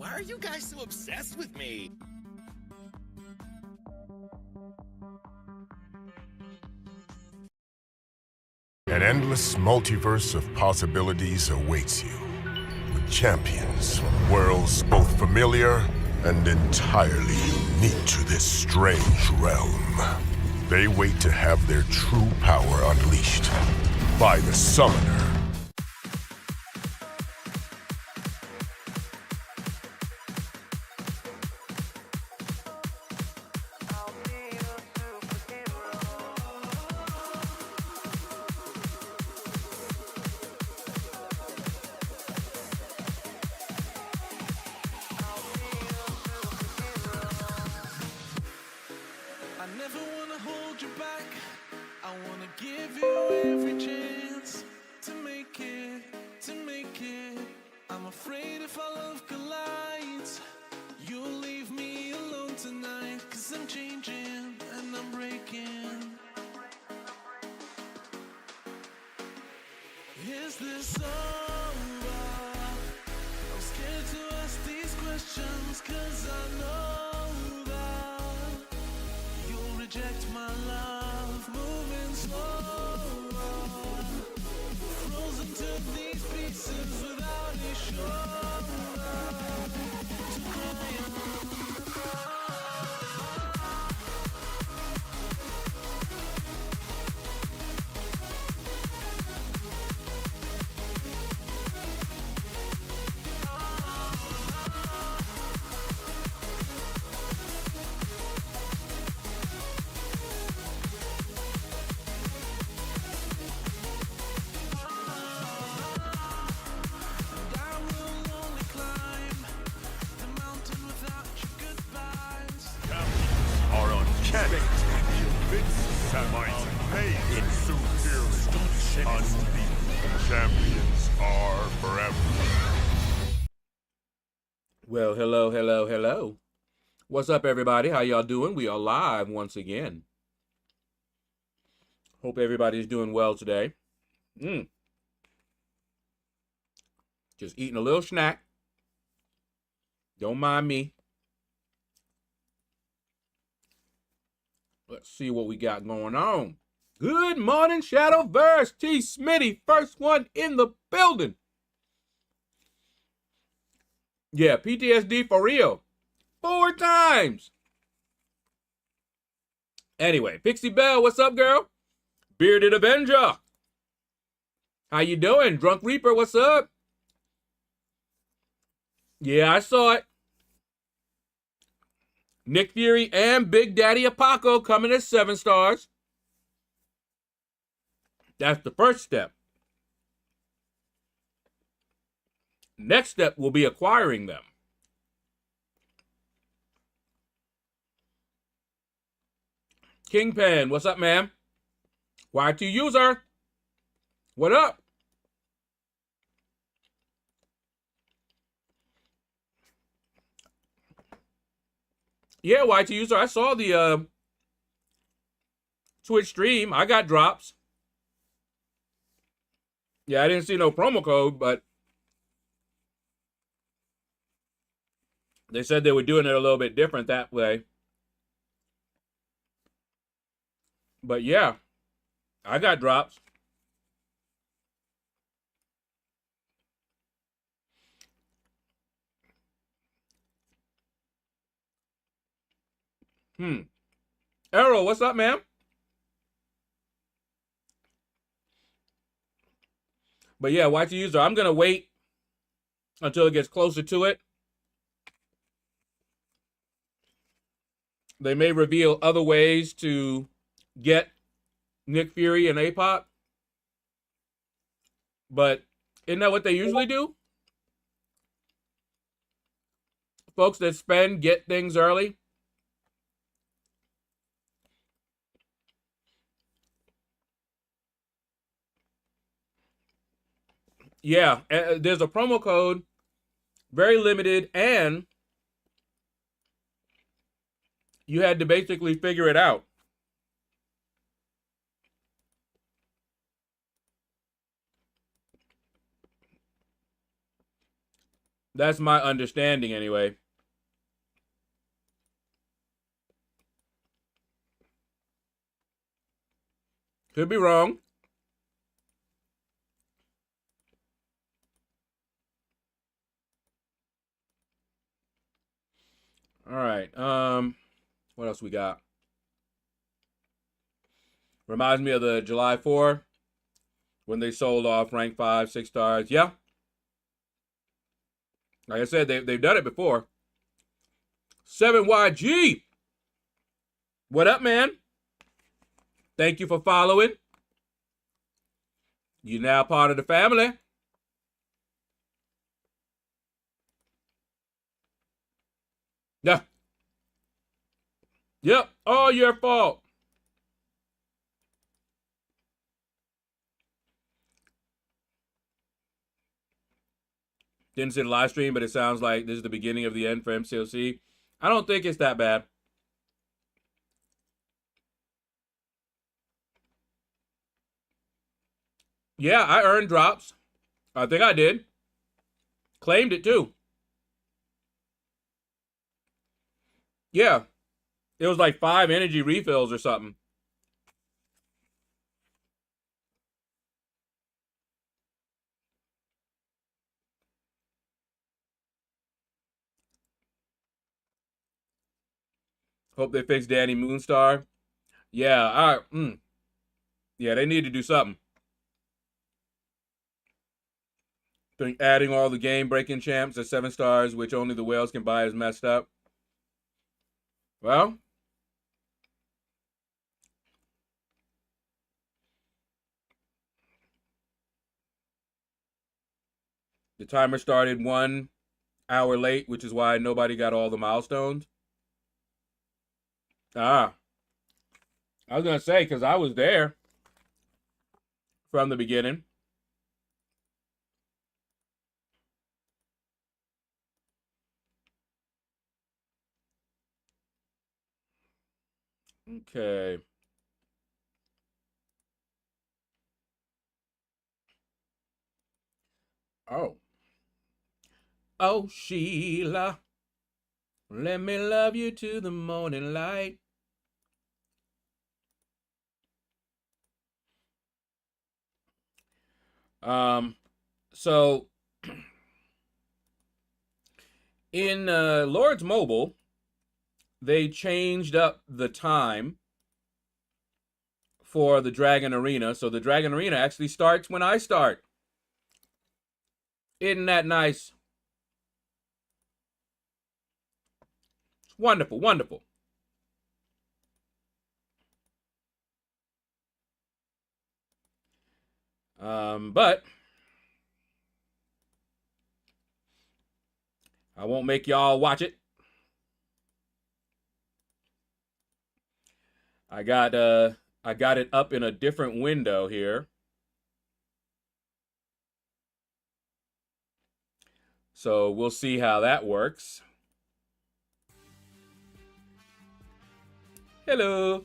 Why are you guys so obsessed with me? An endless multiverse of possibilities awaits you, with champions from worlds both familiar and entirely unique to this strange realm. They wait to have their true power unleashed by the Summoner. I never wanna hold you back. I wanna give you every chance to make it, to make it. I'm afraid if our love collides, you'll leave me alone tonight. 'Cause I'm changing and I'm breaking. Is this over? I'm scared to ask these questions 'cause I know that you'll reject my love, moving slower, frozen to these pieces without a shoulder to cry on. Champions are forever. Well, hello, hello, hello. What's up, everybody? How y'all doing? We are live once again. Hope everybody's doing well today. Just eating a little snack. Don't mind me. Let's see what we got going on. Good morning, Shadowverse. T. Smitty, first one in the building. Yeah, PTSD for real. 4 times. Anyway, Pixie Bell, what's up, girl? Bearded Avenger. How you doing? Drunk Reaper, what's up? Yeah, I saw it. Nick Fury and Big Daddy Apaco coming at 7 stars. That's the first step. Next step will be acquiring them. Kingpin, what's up, man? Y2 user, what up? Yeah, Y2 user, I saw the Twitch stream. I got drops. Yeah, I didn't see no promo code, but they said they were doing it a little bit different that way. But yeah, I got drops. Arrow, what's up, man? But yeah, Y2 user, I'm going to wait until it gets closer to it. They may reveal other ways to get Nick Fury and APOC. But isn't that what they usually do? Folks that spend get things early. Yeah, there's a promo code, very limited, and you had to basically figure it out. That's my understanding anyway. Could be wrong. All right. What else we got? Reminds me of the July 4 when they sold off rank 5, 6 stars. Yeah. Like I said, they've done it before. 7YG. What up, man? Thank you for following. You're now part of the family. Yeah. Yep. All your fault. Didn't see the live stream, but it sounds like this is the beginning of the end for MCOC. I don't think it's that bad. Yeah, I earned drops. I think I did. Claimed it too. Yeah. It was like 5 energy refills or something. Hope they fix Danny Moonstar. Yeah, yeah, they need to do something. Think adding all the game-breaking champs at 7 stars, which only the whales can buy, is messed up. Well, the timer started 1 hour late, which is why nobody got all the milestones. I was going to say, because I was there from the beginning. Okay. Oh. Oh, Sheila, let me love you to the morning light. So in Lord's Mobile, they changed up the time for the Dragon Arena. So the Dragon Arena actually starts when I start. Isn't that nice? It's wonderful, wonderful. But I won't make y'all watch it. I got it up in a different window here. So we'll see how that works. Hello.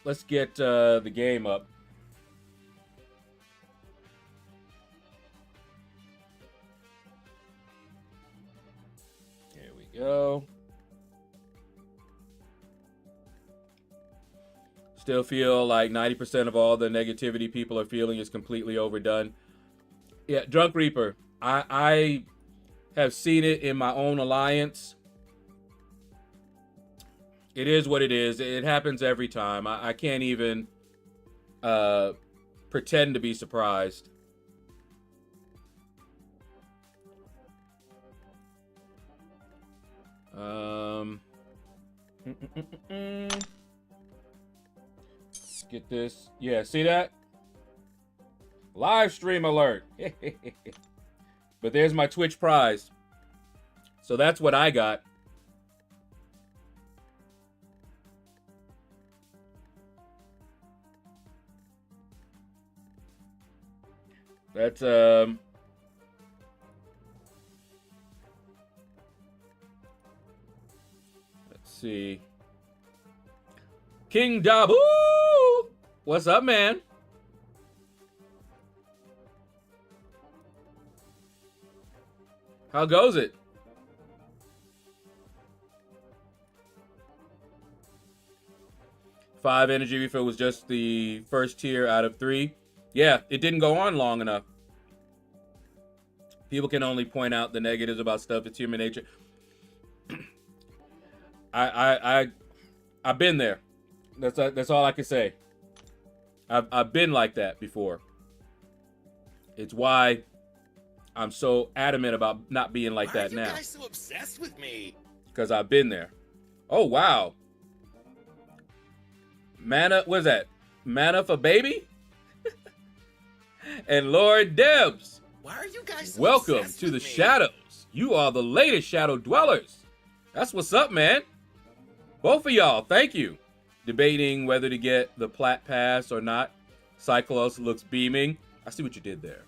Let's get the game up. Here we go. Still feel like 90% of all the negativity people are feeling is completely overdone. Yeah, Drunk Reaper. I have seen it in my own alliance. It is what it is. It happens every time. I can't even pretend to be surprised. Let's get this. Yeah, see that? Live stream alert. But there's my Twitch prize. So that's what I got. That's let's see. King Dabu! What's up, man? How goes it? Five energy refill was just the first tier out of 3. Yeah, it didn't go on long enough. People can only point out the negatives about stuff. It's human nature. I've been there. That's all I can say. I've been like that before. It's why I'm so adamant about not being like that now. Why are you guys so obsessed with me? Because I've been there. Oh, wow. Mana, what is that? Mana for baby? And Lord Debs. Why are you guys so Welcome obsessed to with the me? shadows. You are the latest shadow dwellers. That's what's up, man. Both of y'all, thank you. Debating whether to get the Plat Pass or not. Cyclos looks beaming. I see what you did there.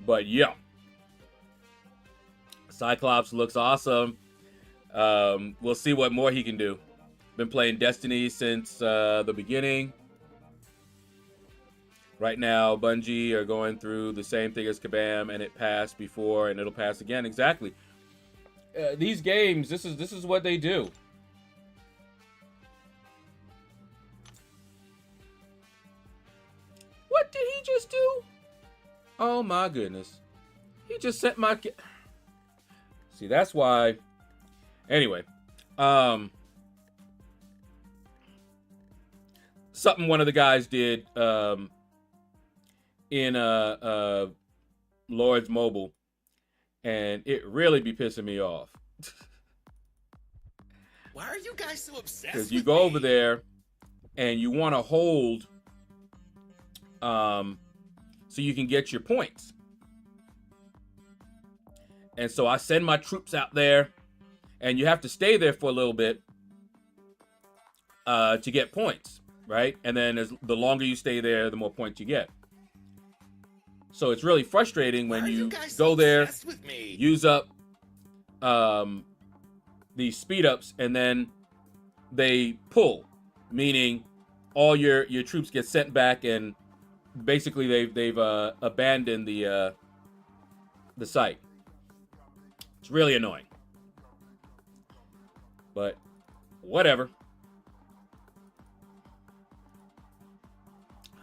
But yeah. Cyclops looks awesome. We'll see what more he can do. Been playing Destiny since the beginning. Right now, Bungie are going through the same thing as Kabam, and it passed before, and it'll pass again. Exactly. These games, this is what they do. What did he just do? Oh my goodness. He just sent my... See, that's why... Anyway. Something one of the guys did in Lord's Mobile, and it really be pissing me off. Why are you guys so obsessed with me? Because you go over there and you want to hold so you can get your points. And so I send my troops out there, and you have to stay there for a little bit to get points, right? And then the longer you stay there, the more points you get. So it's really frustrating when you go there, use up these speed ups, and then they pull, meaning all your troops get sent back, and basically they've abandoned the site. It's really annoying, but whatever.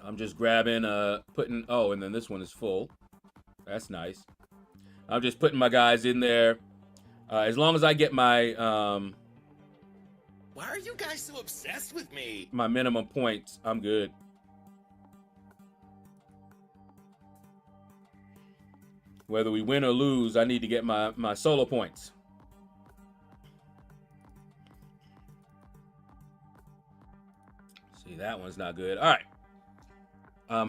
I'm just grabbing, putting, oh, and then this one is full. That's nice. I'm just putting my guys in there. As long as I get my, Why are you guys so obsessed with me? my minimum points, I'm good. Whether we win or lose, I need to get my solo points. See, that one's not good. All right.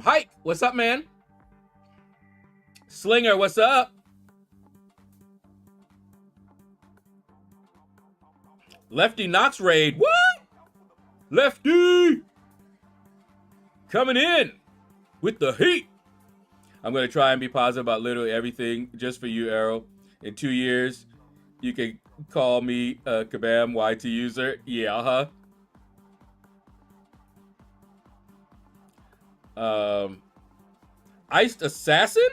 Hike, what's up, man? Slinger, what's up? Lefty Knox raid. What? Lefty! Coming in with the heat. I'm going to try and be positive about literally everything just for you, Arrow. In 2 years, you can call me Kabam YT user. Yeah, Iced Assassin?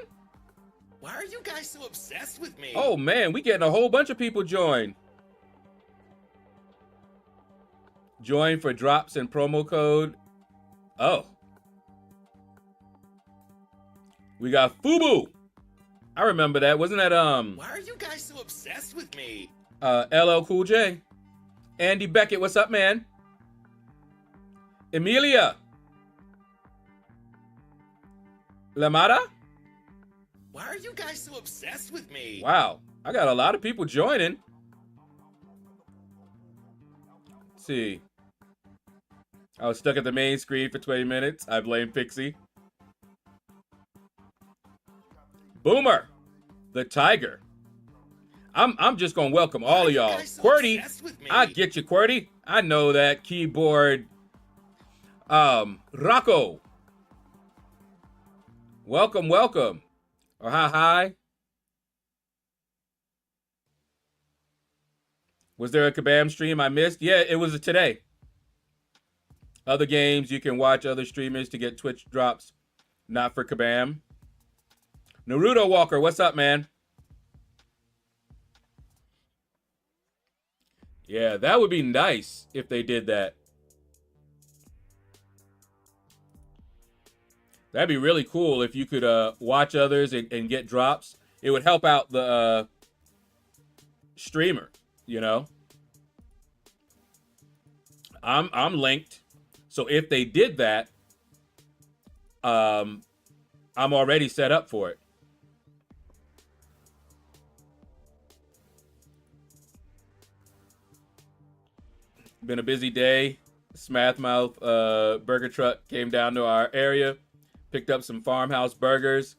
Why are you guys so obsessed with me? Oh man, we getting a whole bunch of people join. Join for drops and promo code. Oh. We got Fubu. I remember that. Wasn't that Why are you guys so obsessed with me? LL Cool J. Andy Beckett, what's up, man? Emilia. Lamada? Why are you guys so obsessed with me? Wow, I got a lot of people joining. Let's see. I was stuck at the main screen for 20 minutes. I blame Pixie. Boomer, the Tiger. I'm just gonna welcome all of y'all. QWERTY, I get you, QWERTY. I know that. Keyboard. Rocco. Welcome, welcome. Or hi. Was there a Kabam stream I missed? Yeah, it was today. Other games, you can watch other streamers to get Twitch drops. Not for Kabam. Naruto Walker, what's up, man? Yeah, that would be nice if they did that. That'd be really cool if you could watch others and get drops. It would help out the streamer, you know. I'm linked, so if they did that, I'm already set up for it. Been a busy day. Smathmouth burger truck came down to our area, picked up some farmhouse burgers.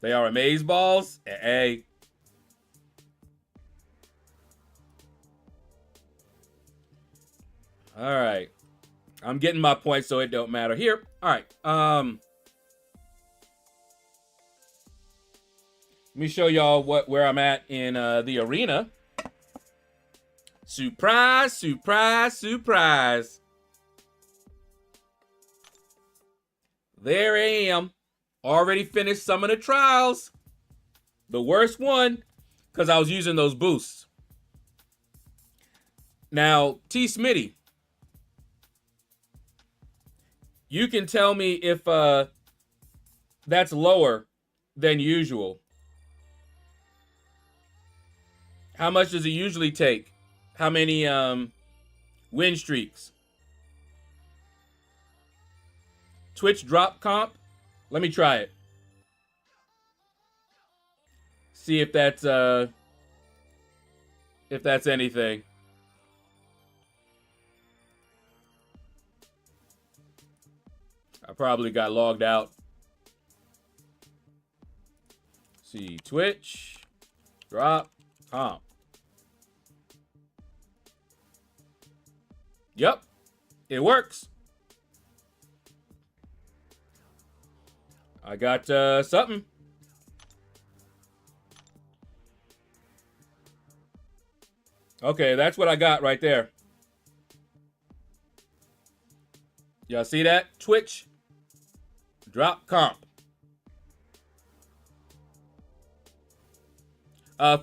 They are amazeballs. Hey. All right. I'm getting my point, so it don't matter here. All right. Let me show y'all where I'm at in the arena. Surprise, surprise, surprise. There I am. Already finished some of the trials. The worst one, because I was using those boosts. Now, T. Smitty, you can tell me if that's lower than usual. How much does it usually take? How many win streaks? Twitch drop comp? Let me try it. See if that's anything. I probably got logged out. See, Twitch drop comp. Yep, it works. I got something. Okay, that's what I got right there. Y'all see that? Twitch drop comp.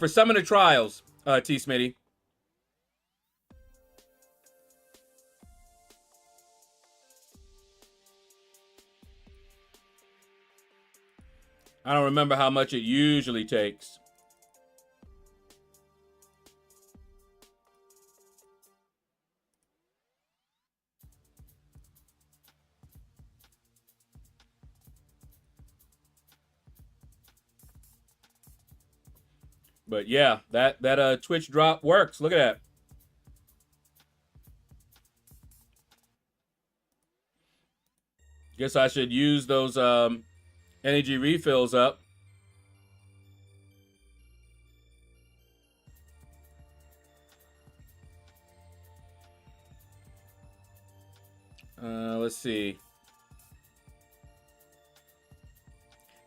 For some of the trials, T. Smitty. I don't remember how much it usually takes. But yeah, that Twitch drop works. Look at that. Guess I should use those energy refills up. Let's see.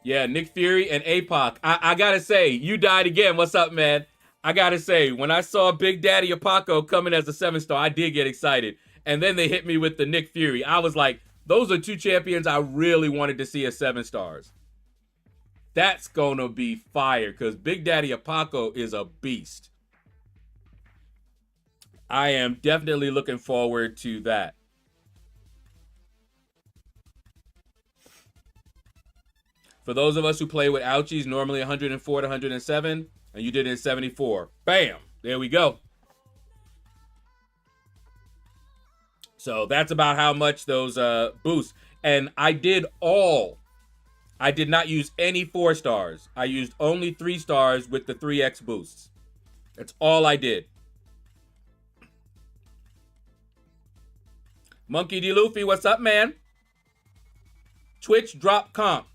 Yeah, Nick Fury and APOC. I gotta say, you died again. What's up, man? I gotta say, when I saw Big Daddy Apaco coming as a 7-star, I did get excited. And then they hit me with the Nick Fury. I was like, those are two champions I really wanted to see as 7 stars. That's gonna be fire, because Big Daddy Apaco is a beast. I am definitely looking forward to that. For those of us who play with ouchies, normally 104 to 107, and you did it in 74. Bam! There we go. So that's about how much those boosts. And I did not use any 4 stars. I used only 3 stars with the 3x boosts. That's all I did. Monkey D. Luffy, what's up, man? Twitch drop comp.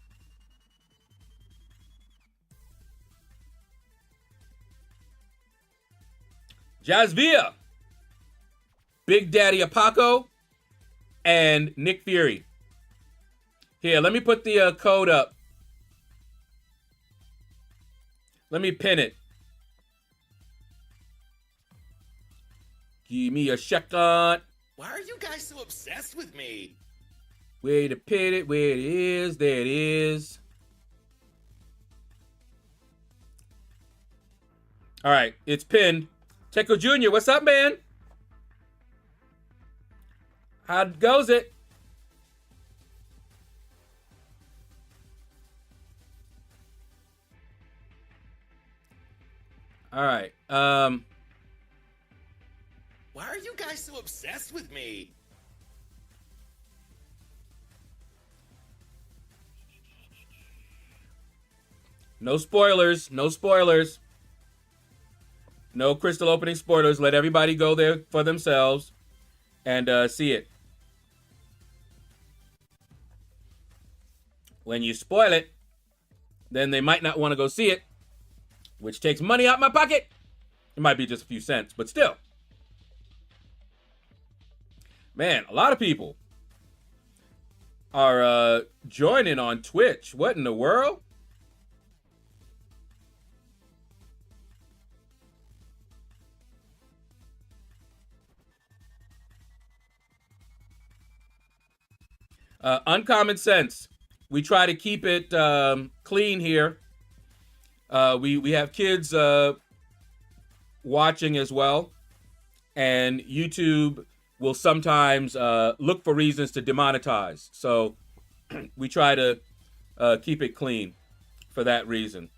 Jazvia, Big Daddy Apaco, and Nick Fury. Here, let me put the code up. Let me pin it. Give me a second. Why are you guys so obsessed with me? Way to pin it, where it is. There it is. All right, it's pinned. Teco Jr., what's up, man? How goes it? All right. Why are you guys so obsessed with me? No spoilers. No spoilers. No crystal opening spoilers. Let everybody go there for themselves and see it. When you spoil it, then they might not want to go see it, which takes money out my pocket. It might be just a few cents, but still. Man, a lot of people are joining on Twitch. What in the world? Uncommon sense. We try to keep it clean here. We have kids watching as well, and YouTube will sometimes look for reasons to demonetize. So we try to keep it clean for that reason.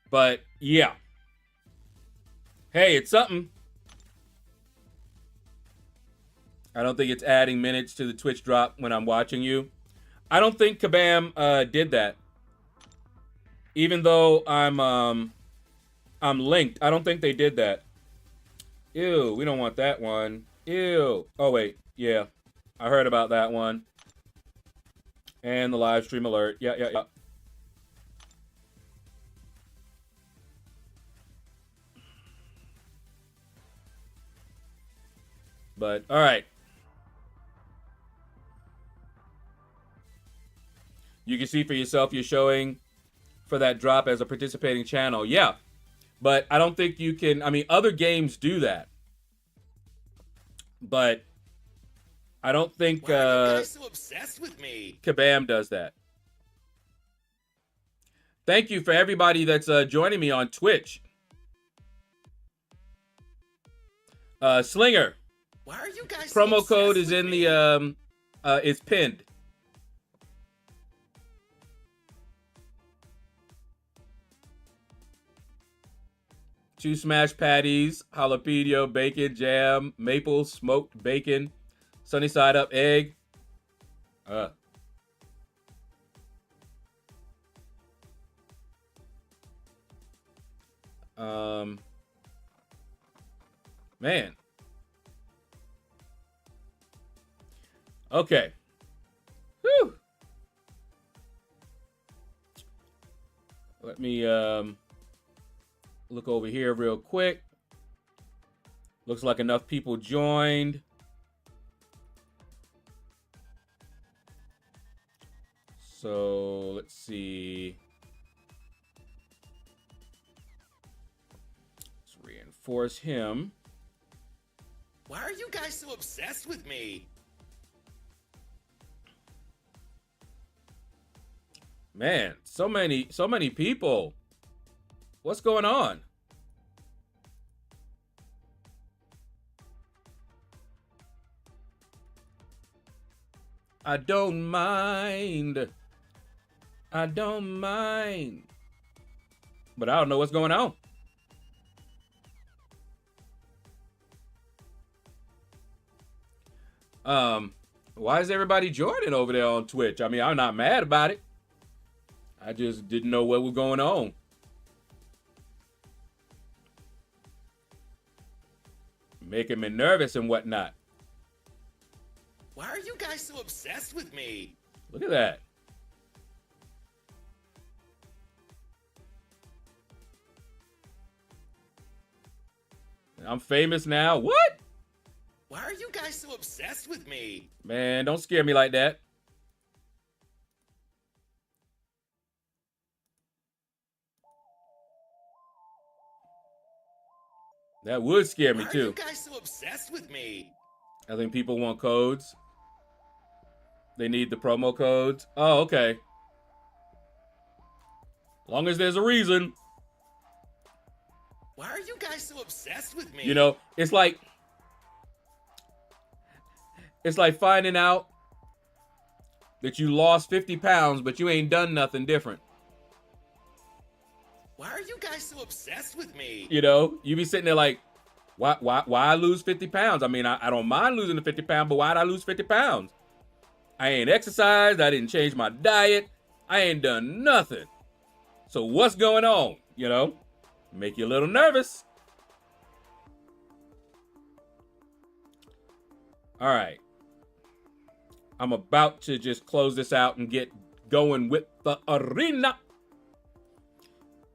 But yeah. Hey, it's something. I don't think it's adding minutes to the Twitch drop when I'm watching you. I don't think Kabam did that. Even though I'm linked, I don't think they did that. Ew, we don't want that one. Ew. Oh wait, yeah, I heard about that one. And the live stream alert. Yeah. But all right. You can see for yourself you're showing for that drop as a participating channel. Yeah. But I don't think you can. I mean, other games do that. But I don't think Why are you guys so obsessed with me? Kabam does that. Thank you for everybody that's joining me on Twitch. Slinger. Why are you guys Promo so code obsessed is with in me? the is pinned. Two smash patties, jalapeno, bacon, jam, maple, smoked bacon, sunny side up egg. Man. Okay. Whew. Let me look over here real quick. Looks like enough people joined. So let's see. Let's reinforce him. Why are you guys so obsessed with me? Man, so many people. What's going on? I don't mind. I don't mind. But I don't know what's going on. Why is everybody joining over there on Twitch? I mean, I'm not mad about it. I just didn't know what was going on. Making me nervous and whatnot. Why are you guys so obsessed with me? Look at that. I'm famous now. What? Why are you guys so obsessed with me? Man, don't scare me like that. That would scare me too. Why are you guys so obsessed with me? I think people want codes. They need the promo codes. Oh, okay. Long as there's a reason. Why are you guys so obsessed with me? You know, it's like finding out that you lost 50 pounds, but you ain't done nothing different. Why are you guys so obsessed with me? You know, you be sitting there like, why I lose 50 pounds? I mean, I don't mind losing the 50 pounds, but why'd I lose 50 pounds? I ain't exercised. I didn't change my diet. I ain't done nothing. So what's going on? You know, make you a little nervous. All right. I'm about to just close this out and get going with the arena.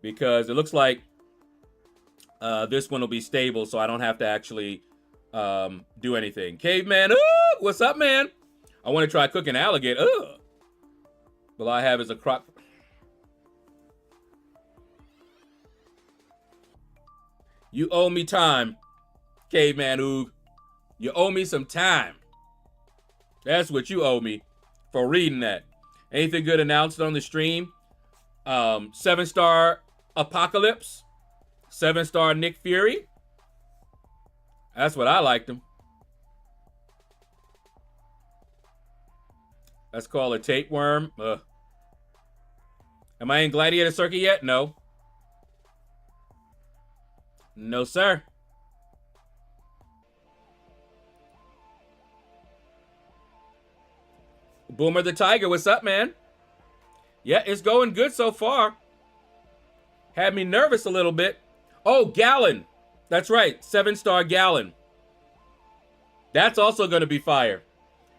Because it looks like this one will be stable, so I don't have to actually do anything. Caveman, what's up, man? I want to try cooking alligator. All I have is a crock. You owe me time, Caveman Oog. You owe me some time. That's what you owe me for reading that. Anything good announced on the stream? 7-star Apocalypse. 7-star Nick Fury. That's what I liked him. Let's call it tapeworm. Am I in Gladiator Circuit yet? No. No, sir. Boomer the Tiger, what's up, man? Yeah, it's going good so far. Had me nervous a little bit. Oh, Gallon. That's right, 7-star Gallon. That's also going to be fire.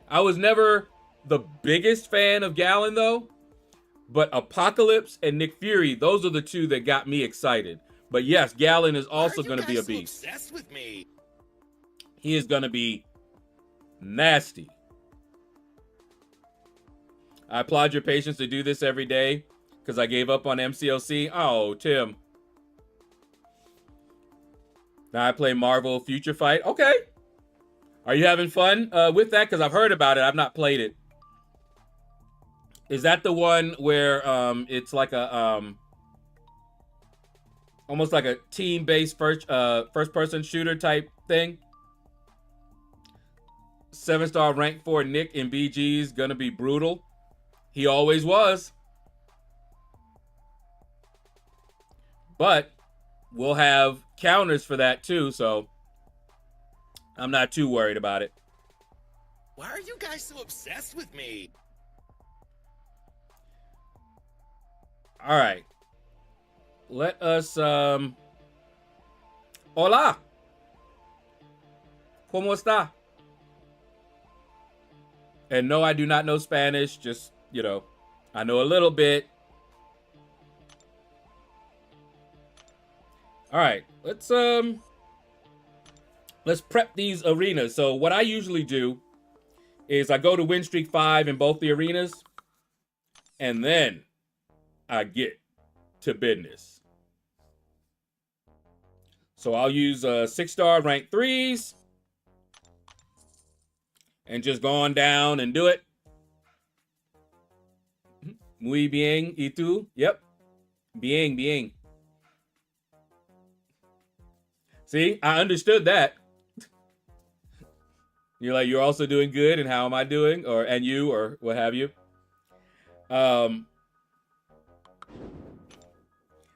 I was never the biggest fan of Gallon, though. But Apocalypse and Nick Fury, those are the two that got me excited. But yes, Gallon is also going to be a beast. So obsessed with me? He is going to be nasty. I applaud your patience to do this every day because I gave up on MCOC. Oh, Tim. Now I play Marvel Future Fight. Okay. Are you having fun with that? Because I've heard about it. I've not played it. Is that the one where it's like a almost like a team-based first-person shooter type thing? 7-star rank 4 Nick in BG's gonna be brutal. He always was. But we'll have counters for that too, so I'm not too worried about it. Why are you guys so obsessed with me? All right. Let us Hola. ¿Cómo está? And no, I do not know Spanish, just, you know, I know a little bit. All right, let's prep these arenas. So what I usually do is I go to win streak 5 in both the arenas, and then I get to business. So I'll use 6-star rank 3s and just go on down and do it. Muy bien, ¿y tú? Yep. Bien, bien. See, I understood that. You're like, you're also doing good, and how am I doing? And you, or what have you. But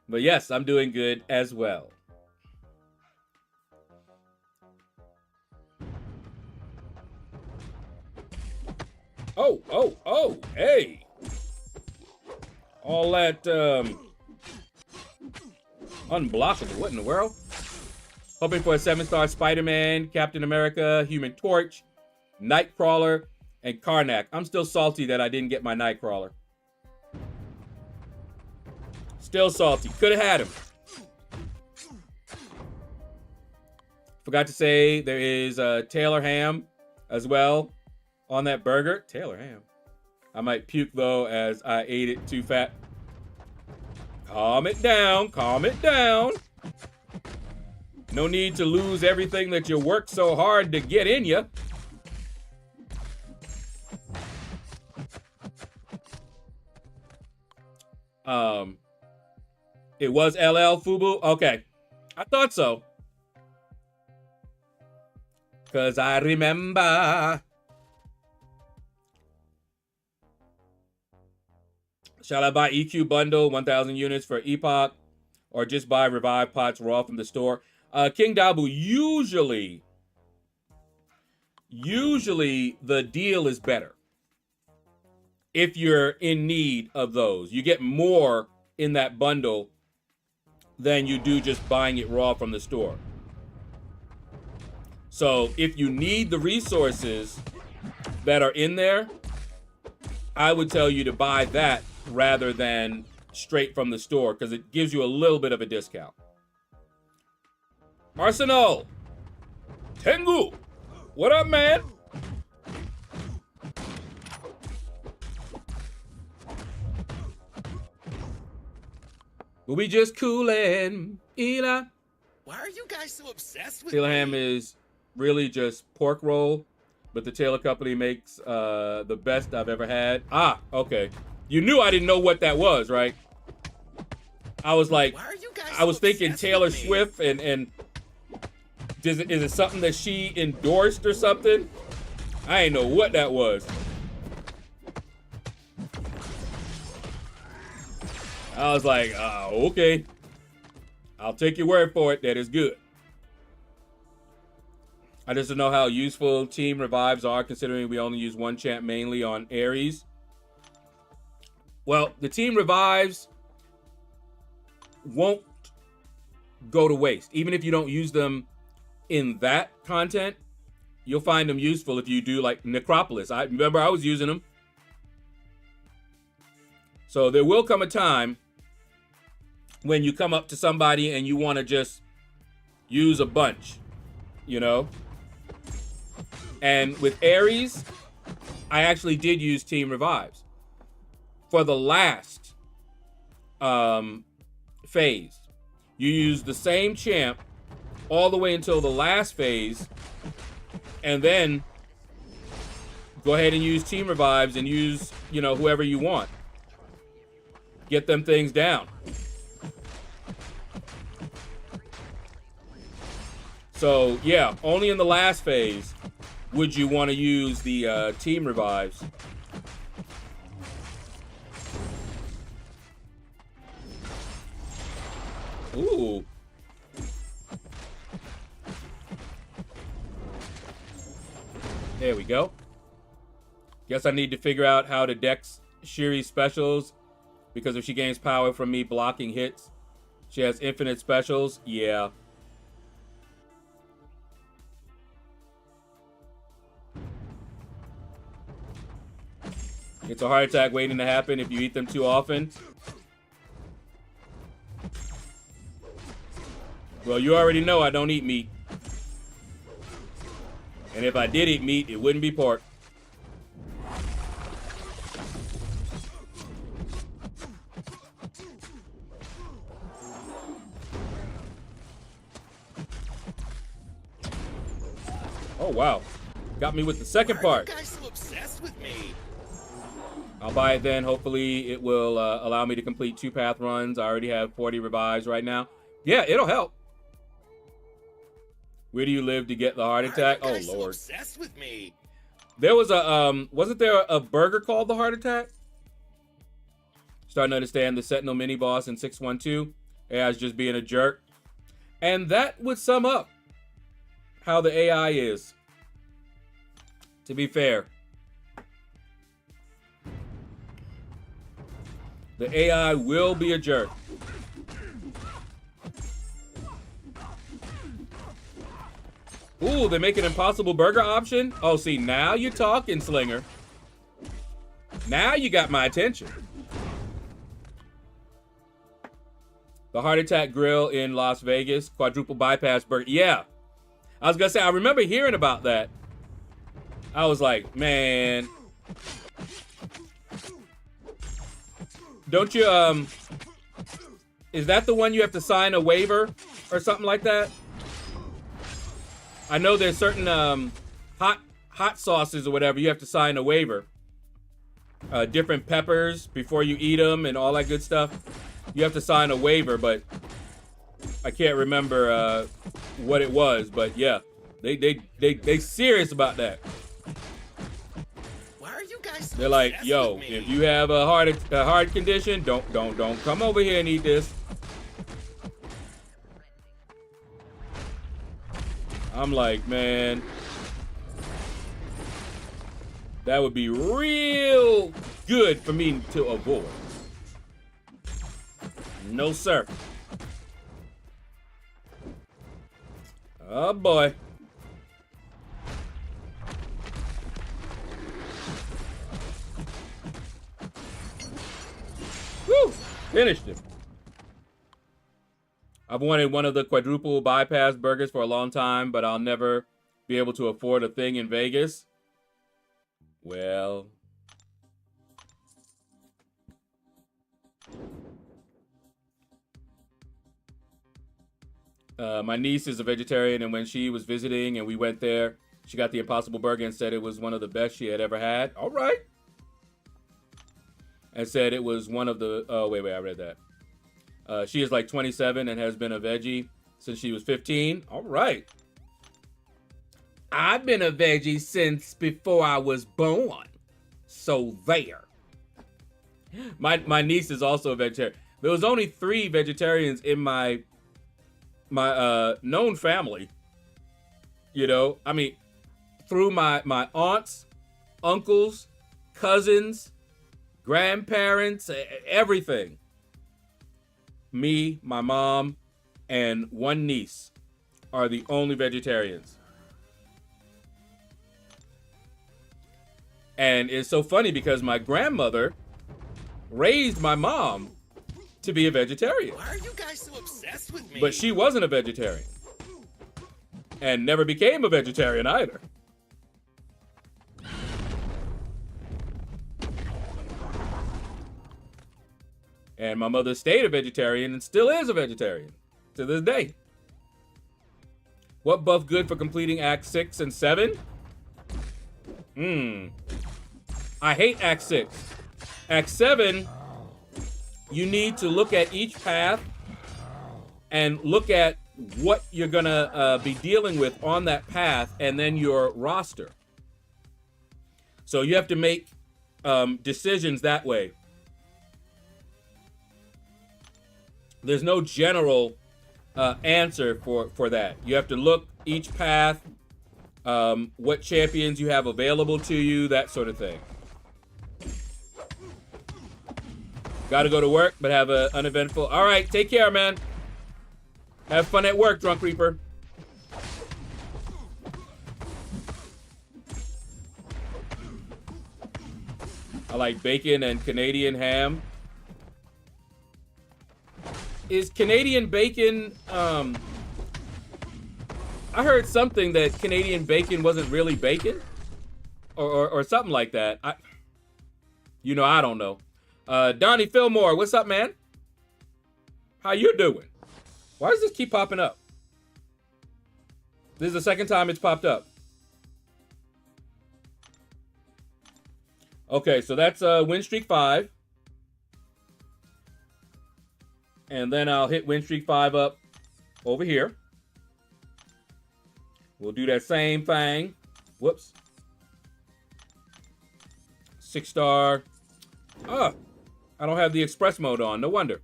yes, I'm doing good as well. Oh, hey. All that, unblockable, what in the world? Hoping for a 7-star Spider-Man, Captain America, Human Torch, Nightcrawler, and Karnak. I'm still salty that I didn't get my Nightcrawler. Still salty. Could have had him. Forgot to say there is Taylor ham as well on that burger. Taylor ham. I might puke though as I ate it too fat. Calm it down. Calm it down. No need to lose everything that you worked so hard to get in you. It was LL Fubu? Okay. I thought so. Because I remember. Shall I buy EQ bundle, 1,000 units for Epoch, or just buy Revive pots raw from the store? King Dabu, usually the deal is better. If you're in need of those, you get more in that bundle than you do just buying it raw from the store. So if you need the resources that are in there, I would tell you to buy that rather than straight from the store, because it gives you a little bit of a discount. Arsenal! Tengu! What up, man? We just coolin', Eli. Why are you guys so obsessed with Taylor me? ham is really just pork roll, but the Taylor Company makes the best I've ever had. Ah, okay. You knew I didn't know what that was, right? I was like, Why are you guys I was so thinking obsessed Taylor with me? Swift, and is it something that she endorsed or something? I ain't know what that was. I was like, okay. I'll take your word for it. That is good. I just don't know how useful team revives are, considering we only use one champ mainly on Ares. Well, the team revives won't go to waste. Even if you don't use them in that content, you'll find them useful if you do like Necropolis. I remember I was using them. So there will come a time when you come up to somebody and you want to just use a bunch, you know? And with Ares, I actually did use team revives for the last phase. You use the same champ all the way until the last phase, and then go ahead and use team revives and use, you know, whoever you want. Get them things down. So yeah, only in the last phase would you want to use the team revives. Ooh. There we go. Guess I need to figure out how to dex Shiri's specials, because if she gains power from me blocking hits, she has infinite specials. Yeah. It's a heart attack waiting to happen if you eat them too often. Well, you already know I don't eat meat. And if I did eat meat, it wouldn't be pork. Oh, wow. Got me with the second part. Why are you guys so obsessed with me? I'll buy it then. Hopefully it will allow me to complete 2 path runs. I already have 40 revives right now. Yeah, it'll help. Where do you live to get the heart attack? Why are Oh, you guys so Lord. obsessed with me? There was a, wasn't there a burger called the heart attack? Starting to understand the Sentinel mini boss in 612 as just being a jerk. And that would sum up how the AI is. To be fair. The AI will be a jerk. Ooh, they make an impossible burger option? Oh, see, now you're talking, Slinger. Now you got my attention. The Heart Attack Grill in Las Vegas, quadruple bypass burger. Yeah. I was gonna say, I remember hearing about that. I was like, man. Don't you, is that the one you have to sign a waiver or something like that? I know there's certain hot sauces or whatever, you have to sign a waiver. Different peppers before you eat them and all that good stuff. You have to sign a waiver, but I can't remember what it was. But yeah, they serious about that. Why are you guys so They're like, obsessed yo, with me? if you have a heart condition, don't come over here and eat this. I'm like, man, that would be real good for me to avoid. No, sir. Oh, boy. Woo! Finished him. I've wanted one of the quadruple bypass burgers for a long time, but I'll never be able to afford a thing in Vegas. Well, my niece is a vegetarian, and when she was visiting and we went there, she got the Impossible Burger and said it was one of the best she had ever had. All right. And said it was one of the... Oh, wait, I read that. She is like 27 and has been a veggie since she was 15. All right. I've been a veggie since before I was born. So there. My niece is also a vegetarian. There was only 3 vegetarians in my known family. You know, I mean, through my aunts, uncles, cousins, grandparents, everything. Me, my mom, and one niece are the only vegetarians. And it's so funny because my grandmother raised my mom to be a vegetarian. Why are you guys so obsessed with me? But she wasn't a vegetarian. And never became a vegetarian either. And my mother stayed a vegetarian and still is a vegetarian to this day. What buff good for completing Act 6 and 7? I hate Act 6. Act 7, you need to look at each path and look at what you're gonna be dealing with on that path and then your roster. So you have to make decisions that way. There's no general answer for that. You have to look each path, what champions you have available to you, that sort of thing. Got to go to work, but have an uneventful... All right, take care, man. Have fun at work, Drunk Reaper. I like bacon and Canadian ham. Is Canadian bacon, I heard something that Canadian bacon wasn't really bacon or something like that. I don't know. Donnie Fillmore, what's up, man? How you doing? Why does this keep popping up? This is the second time it's popped up. Okay, so that's win streak 5. And then I'll hit win streak 5 up over here. We'll do that same thing. Whoops. 6-star. I don't have the express mode on. No wonder.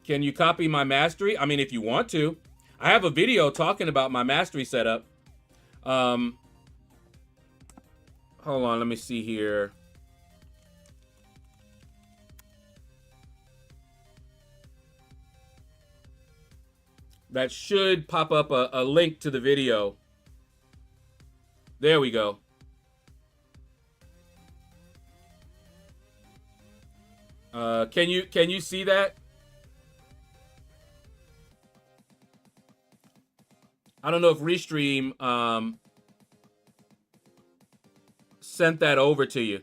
Can you copy my mastery? I mean, if you want to. I have a video talking about my mastery setup. Hold on, let me see here. That should pop up a link to the video. There we go. Can you see that? I don't know if Restream sent that over to you.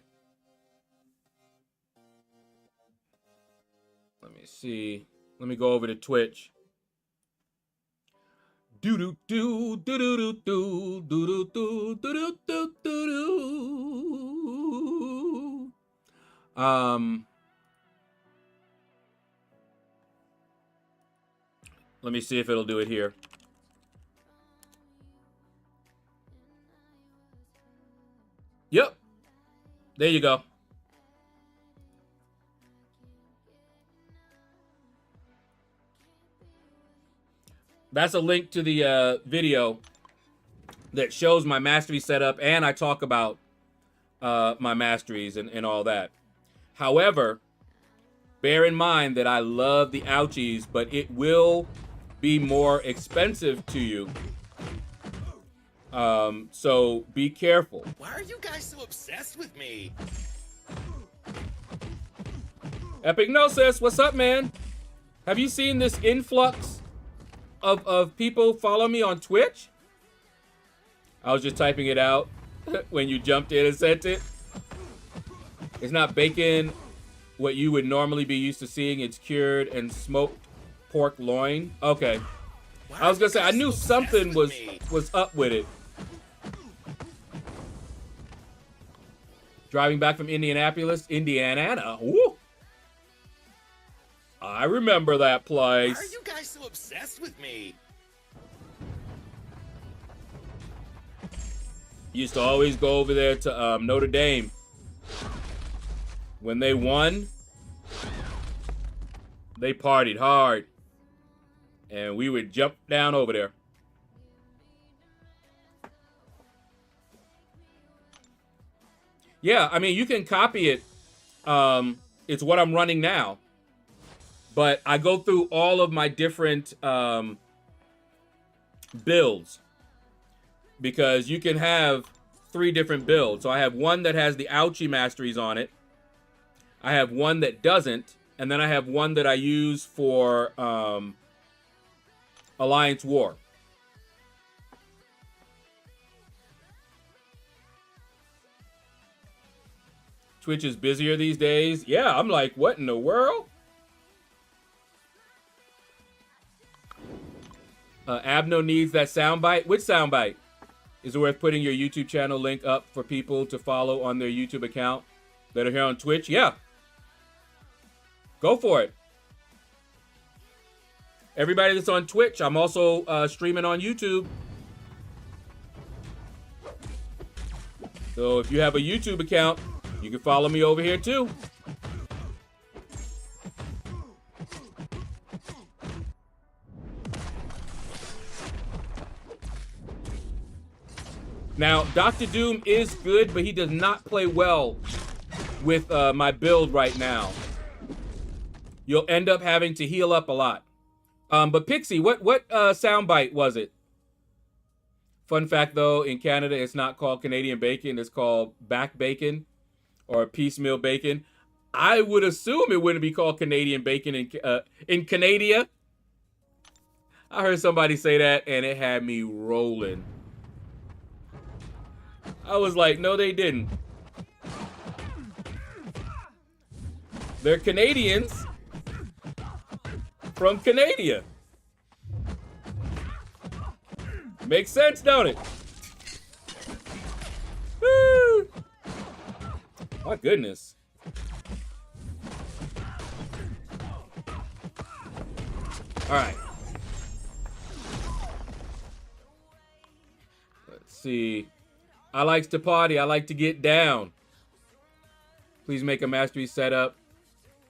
Let me see. Let me go over to Twitch. Do do do do do do do do do do do do do. Let me see if it'll do it here. Yep. There you go. That's a link to the video that shows my mastery setup, and I talk about my masteries and all that. However, bear in mind that I love the ouchies, but it will be more expensive to you. So be careful. Why are you guys so obsessed with me? Epic Gnosis, what's up, man? Have you seen this influx of people follow me on Twitch? I was just typing it out when you jumped in and sent it. It's not bacon, what you would normally be used to seeing. It's cured and smoked pork loin. Okay. I was gonna say, I knew something was up with it. Driving back from Indianapolis, Indiana. Woo! I remember that place. Why are you guys so obsessed with me? Used to always go over there to Notre Dame. When they won, they partied hard. And we would jump down over there. Yeah, I mean, you can copy it. It's what I'm running now. But I go through all of my different builds. Because you can have 3 different builds. So I have one that has the ouchie masteries on it. I have one that doesn't. And then I have one that I use for Alliance War. Twitch is busier these days. Yeah, I'm like, what in the world? Abno needs that soundbite. Which soundbite? Is it worth putting your YouTube channel link up for people to follow on their YouTube account that are here on Twitch? Yeah. Go for it. Everybody that's on Twitch, I'm also streaming on YouTube. So if you have a YouTube account, you can follow me over here too. Now, Dr. Doom is good, but he does not play well with my build right now. You'll end up having to heal up a lot. But Pixie, what soundbite was it? Fun fact, though, in Canada, it's not called Canadian bacon. It's called back bacon or piecemeal bacon. I would assume it wouldn't be called Canadian bacon in Canada. I heard somebody say that, and it had me rolling. I was like, no, they didn't. They're Canadians from Canada. Makes sense, don't it? Woo! My goodness. All right. Let's see. I likes to party. I like to get down. Please make a mastery setup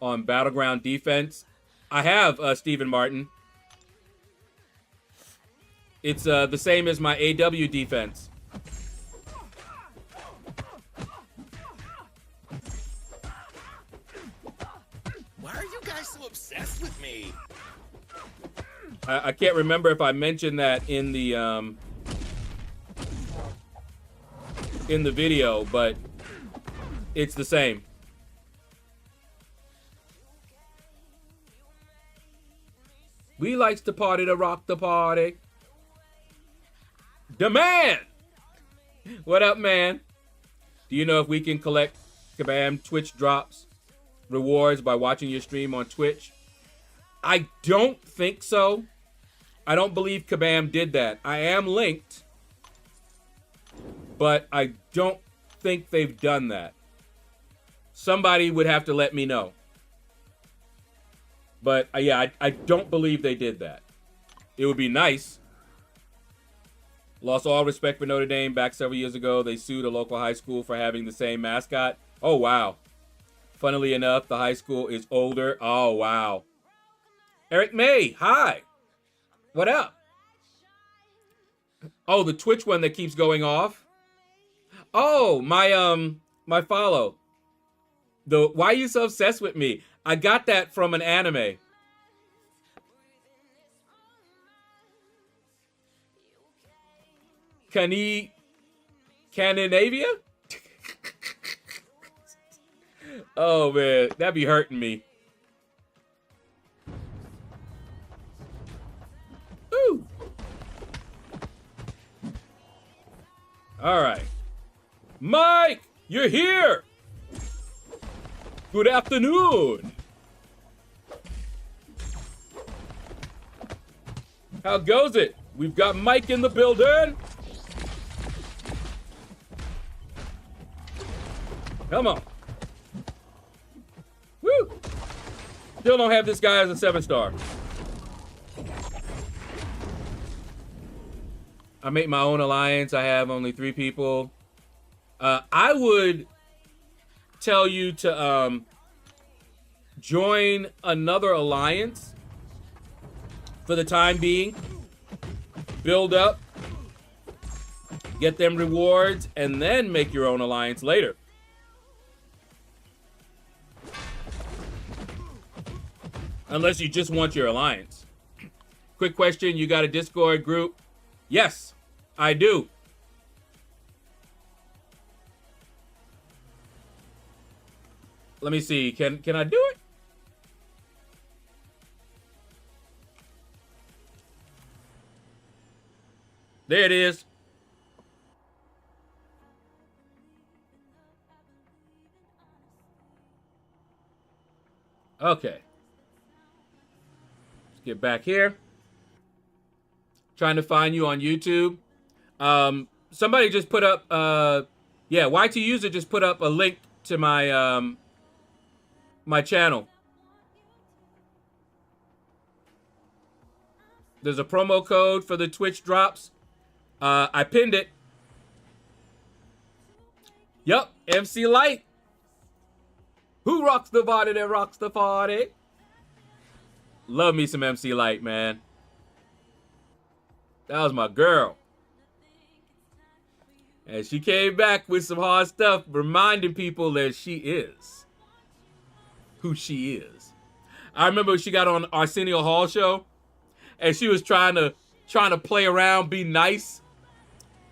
on Battleground defense. I have, Stephen Martin. It's the same as my AW defense. Why are you guys so obsessed with me? I can't remember if I mentioned that in the video, but it's the same. We likes to party to rock the party. Demand! What up, man? Do you know if we can collect Kabam Twitch drops rewards by watching your stream on Twitch? I don't think so. I don't believe Kabam did that. I am linked, but I don't think they've done that. Somebody would have to let me know. But yeah, I don't believe they did that. It would be nice. Lost all respect for Notre Dame back several years ago. They sued a local high school for having the same mascot. Oh, wow. Funnily enough, the high school is older. Oh, wow. Eric May, hi. What up? Oh, the Twitch one that keeps going off. Oh, my follow. The why are you so obsessed with me? I got that from an anime. Cananavia? Oh man, that'd be hurting me. Ooh. All right. Mike, you're here. Good afternoon. How goes it? We've got Mike in the building. Come on. Woo. Still don't have this guy as a 7-star. I make my own alliance. I have only 3 people. I would tell you to join another alliance for the time being. Build up. Get them rewards. And then make your own alliance later. Unless you just want your alliance. Quick question, you got a Discord group? Yes, I do. Let me see, can I do it? There it is. Okay. Get back here. Trying to find you on YouTube. Somebody just put up, yeah, YT User just put up a link to my, my channel. There's a promo code for the Twitch drops. I pinned it. Yup, MC Light. Who rocks the body that rocks the party? Love me some MC Light, man. That was my girl. And she came back with some hard stuff, reminding people that she is who she is. I remember she got on Arsenio Hall show, and she was trying to play around, be nice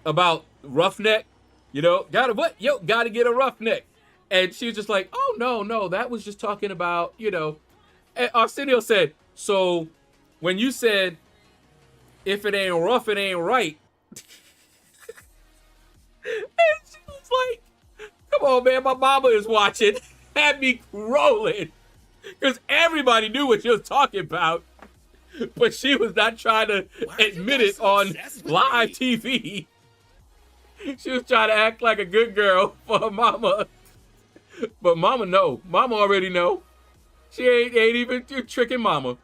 about roughneck. You know, gotta get a roughneck. And she was just like, oh, no, that was just talking about, you know. And Arsenio said, so when you said, if it ain't rough, it ain't right. And she was like, come on, man, my mama is watching. Had me rolling. Because everybody knew what she was talking about. But she was not trying to admit it on live TV. She was trying to act like a good girl for her mama. But mama know. Mama already know. She ain't even tricking mama.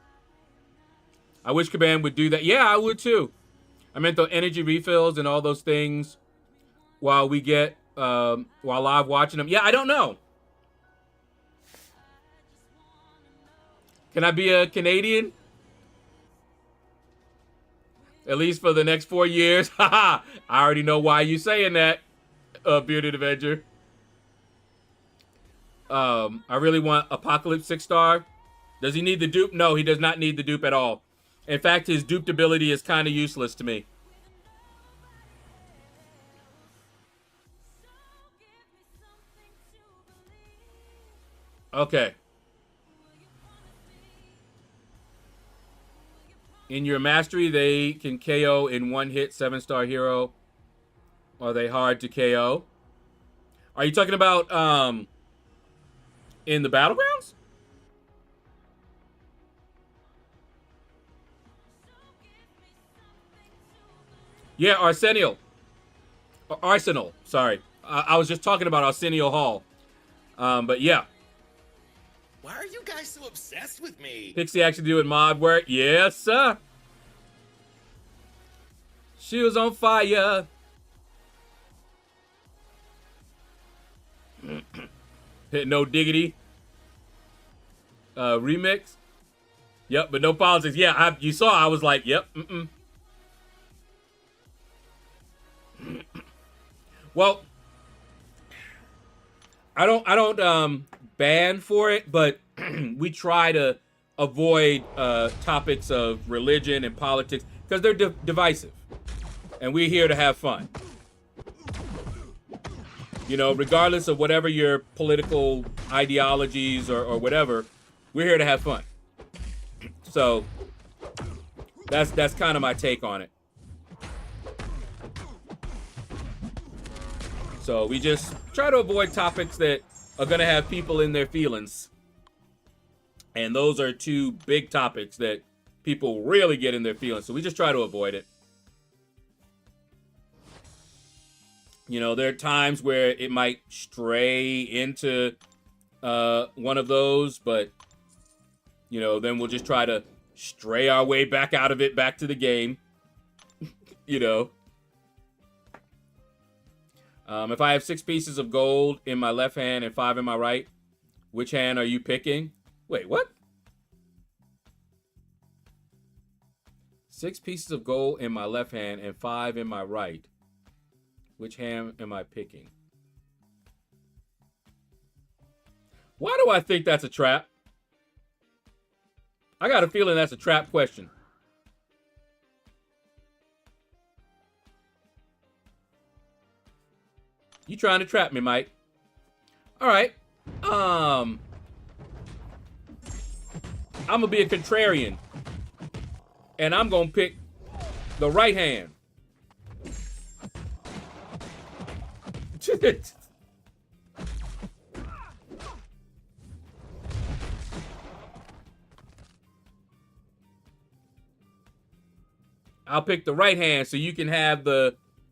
I wish Caban would do that. Yeah, I would too. I meant the energy refills and all those things while we get, while live watching them. Yeah, I don't know. Can I be a Canadian? At least for the next 4 years. Haha. I already know why you saying that, Bearded Avenger. I really want Apocalypse 6-star. Does he need the dupe? No, he does not need the dupe at all. In fact, his duped ability is kind of useless to me. Okay. In your mastery, they can KO in one hit 7-star hero. Are they hard to KO? Are you talking about in the battlegrounds? Yeah, Arsenal. Sorry. I was just talking about Arsenio Hall. But yeah. Why are you guys so obsessed with me? Pixie actually doing mod work. Yes, sir. She was on fire. Hit No Diggity. Remix. Yep, but no politics. Yeah, you saw I was like, yep, Well, I don't ban for it, but we try to avoid topics of religion and politics because they're divisive, and we're here to have fun. You know, regardless of whatever your political ideologies or whatever, we're here to have fun. So that's kind of my take on it. So we just try to avoid topics that are going to have people in their feelings. And those are two big topics that people really get in their feelings. So we just try to avoid it. You know, there are times where it might stray into one of those, but, you know, then we'll just try to stray our way back out of it, back to the game. You know. If I have 6 pieces of gold in my left hand and 5 in my right, which hand are you picking? Wait, what? 6 pieces of gold in my left hand and 5 in my right. Which hand am I picking? Why do I think that's a trap? I got a feeling that's a trap question. You trying to trap me, Mike? All right. I'm gonna be a contrarian, and I'm gonna pick the right hand. I'll pick the right hand so you can have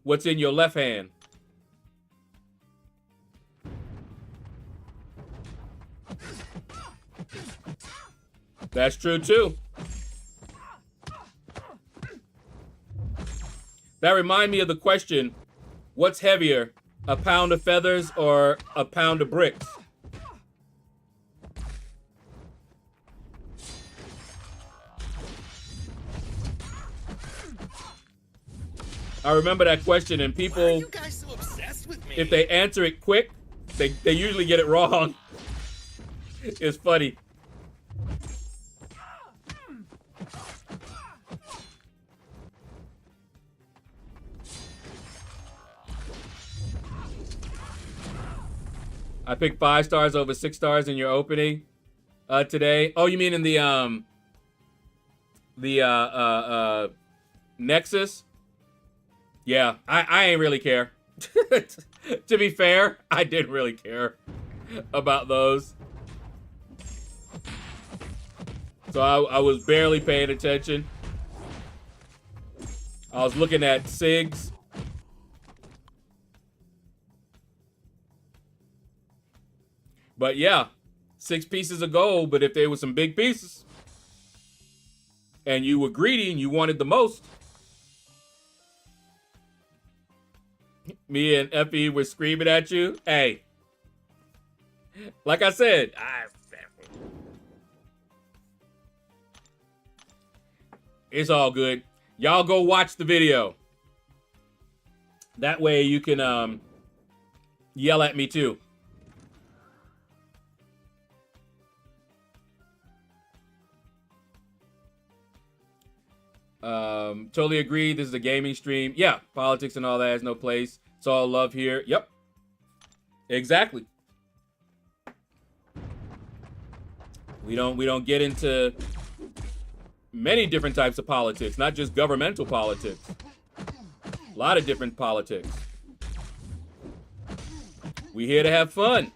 what's in your left hand. That's true too. That reminds me of the question, what's heavier, a pound of feathers or a pound of bricks? I remember that question, and people, Why are you guys so obsessed with me? if they answer it quick, they usually get it wrong. It's funny. I picked 5 stars over 6 stars in your opening today. Oh, you mean in the Nexus? Yeah, I ain't really care. To be fair, I didn't really care about those. So I was barely paying attention. I was looking at SIGs. But yeah, 6 pieces of gold, but if there were some big pieces and you were greedy and you wanted the most, me and Effie were screaming at you. Hey, like I said, it's all good. Y'all go watch the video. That way you can yell at me too. Totally agree. This is a gaming stream. Yeah, politics and all that has no place. It's all love here. Yep. Exactly. We don't get into many different types of politics, not just governmental politics. A lot of different politics. We here to have fun.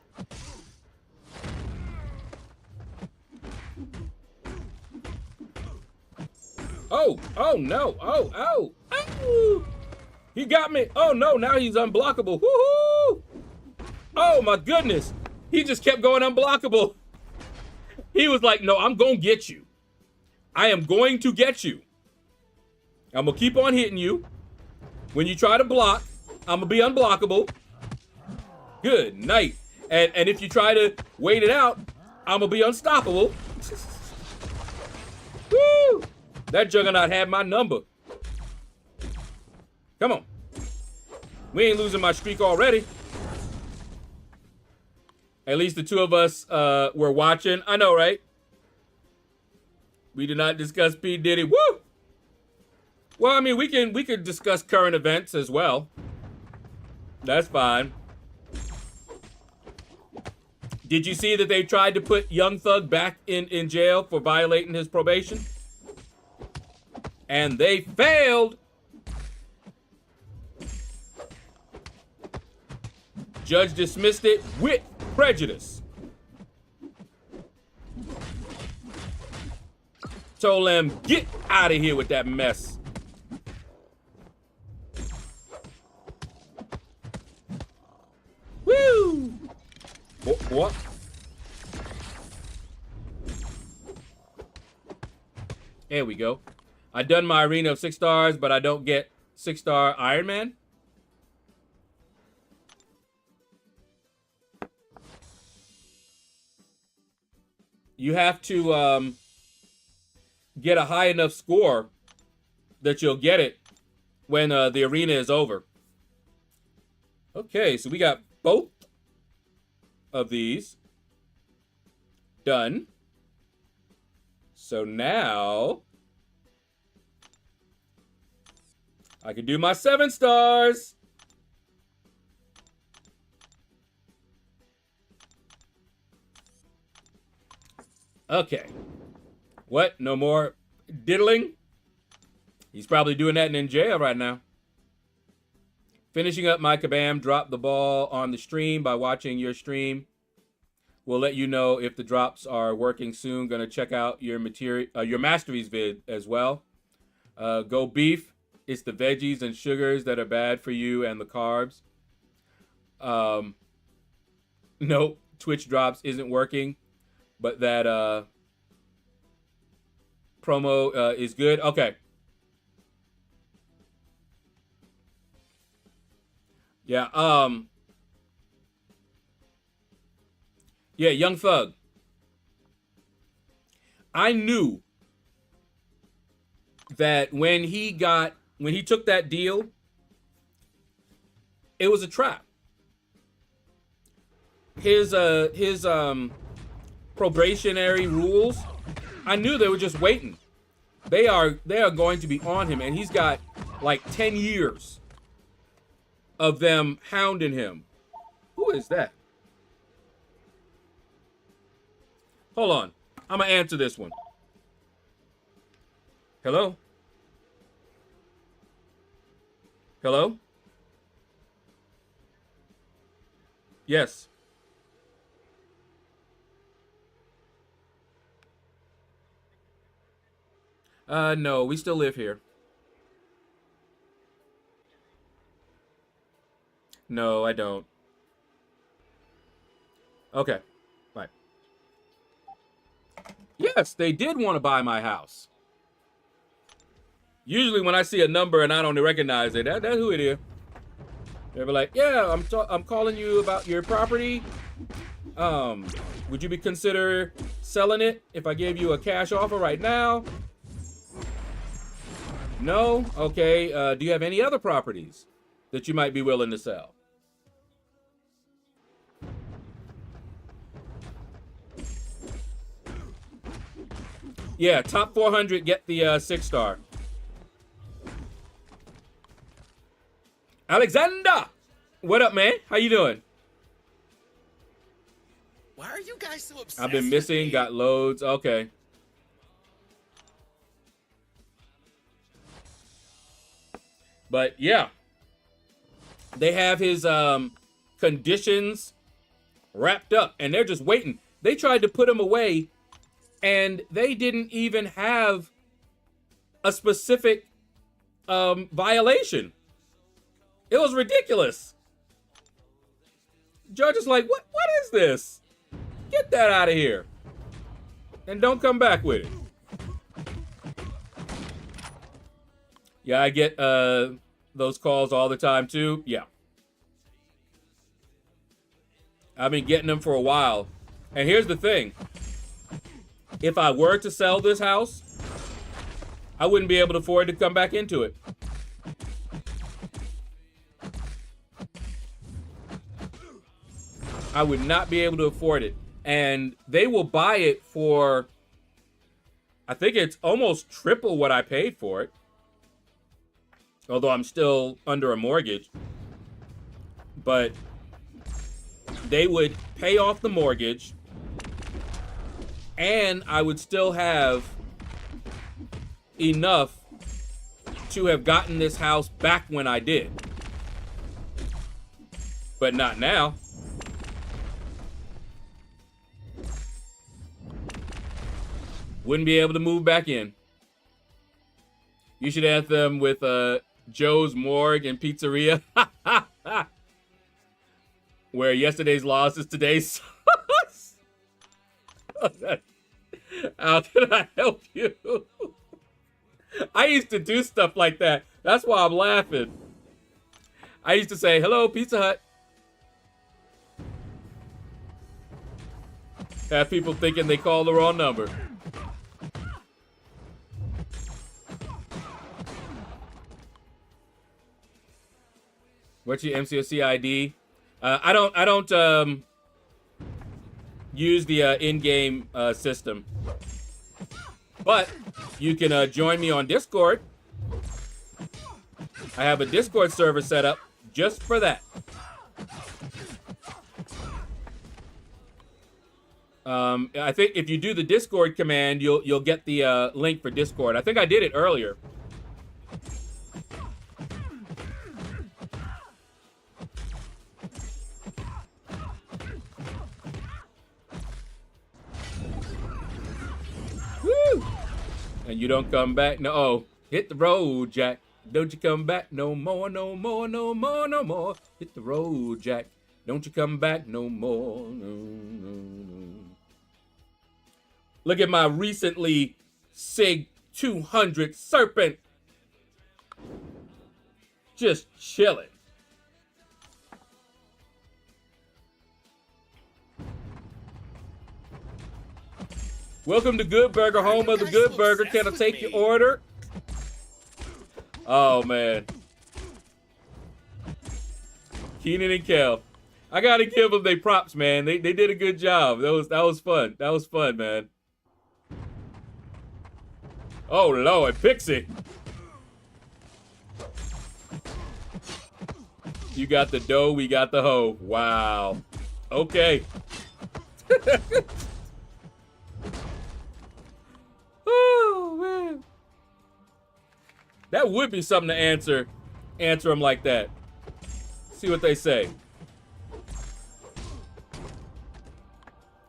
Oh no, oh. He got me. Oh no, now he's unblockable. Woohoo! Oh my goodness. He just kept going unblockable. He was like, no, I'm going to get you. I am going to get you. I'm going to keep on hitting you. When you try to block, I'm going to be unblockable. Good night. And if you try to wait it out, I'm going to be unstoppable. Woo! That juggernaut had my number. Come on. We ain't losing my streak already. At least the two of us were watching. I know, right? We did not discuss P. Diddy. Woo! Well, I mean, we could discuss current events as well. That's fine. Did you see that they tried to put Young Thug back in jail for violating his probation? And they failed. Judge dismissed it with prejudice. Told them, get out of here with that mess. Woo! What? There we go. I done my arena of 6 stars, but I don't get 6-star Iron Man. You have to get a high enough score that you'll get it when the arena is over. Okay, so we got both of these done. So now I can do my 7 stars. Okay. What? No more diddling? He's probably doing that in jail right now. Finishing up my kabam, drop the ball on the stream by watching your stream. We'll let you know if the drops are working soon. Gonna check out your your masteries vid as well. Go beef. It's the veggies and sugars that are bad for you and the carbs. Nope, Twitch drops isn't working, but that promo is good. Okay. Yeah, yeah, Young Thug. I knew that when he took that deal, it was a trap. His probationary rules, I knew they were just waiting. They are going to be on him, and he's got like 10 years of them hounding him. Who is that? Hold on. I'm going to answer this one. Hello? Hello? Yes. No, we still live here. No, I don't. Okay, right. Yes, they did want to buy my house. Usually when I see a number and I don't recognize it, that's who it is. They'll be like, yeah, I'm calling you about your property. Would you consider selling it if I gave you a cash offer right now? No? Okay, do you have any other properties that you might be willing to sell? Yeah, top 400 get the 6-star. Alexander! What up, man? How you doing? Why are you guys so obsessed? I've been missing, got loads. Okay. But yeah, they have his conditions wrapped up, and they're just waiting. They tried to put him away, and they didn't even have a specific violation. It was ridiculous. Judge is like, what is is this? Get that out of here. And don't come back with it. Yeah, I get those calls all the time too. Yeah. I've been getting them for a while. And here's the thing. If I were to sell this house, I wouldn't be able to afford to come back into it. I would not be able to afford it. And they will buy it for, I think it's almost triple what I paid for it. Although I'm still under a mortgage. But they would pay off the mortgage. And I would still have enough to have gotten this house back when I did. But not now. Wouldn't be able to move back in. You should add them with Joe's Morgue and Pizzeria. Where yesterday's loss is today's sauce. How can I help you? I used to do stuff like that. That's why I'm laughing. I used to say, hello, Pizza Hut. Have people thinking they called the wrong number. What's your MCOC ID? I don't use the in-game system. But you can join me on Discord. I have a Discord server set up just for that. I think if you do the Discord command, you'll get the link for Discord. I think I did it earlier. Woo! And you don't come back. No, oh, hit the road, Jack. Don't you come back no more, no more, no more, no more. Hit the road, Jack. Don't you come back no more. No, no, no. Look at my recently SIG 200 Serpent. Just chilling. Welcome to Good Burger, home of the Good Burger. Can I take your order? Oh, man. Keenan and Kel. I gotta give them their props, man. They did a good job. That was fun. That was fun, man. Oh, Lord, Pixie. You got the dough, we got the hoe. Wow. Okay. Oh, man. That would be something to answer them like that. See what they say.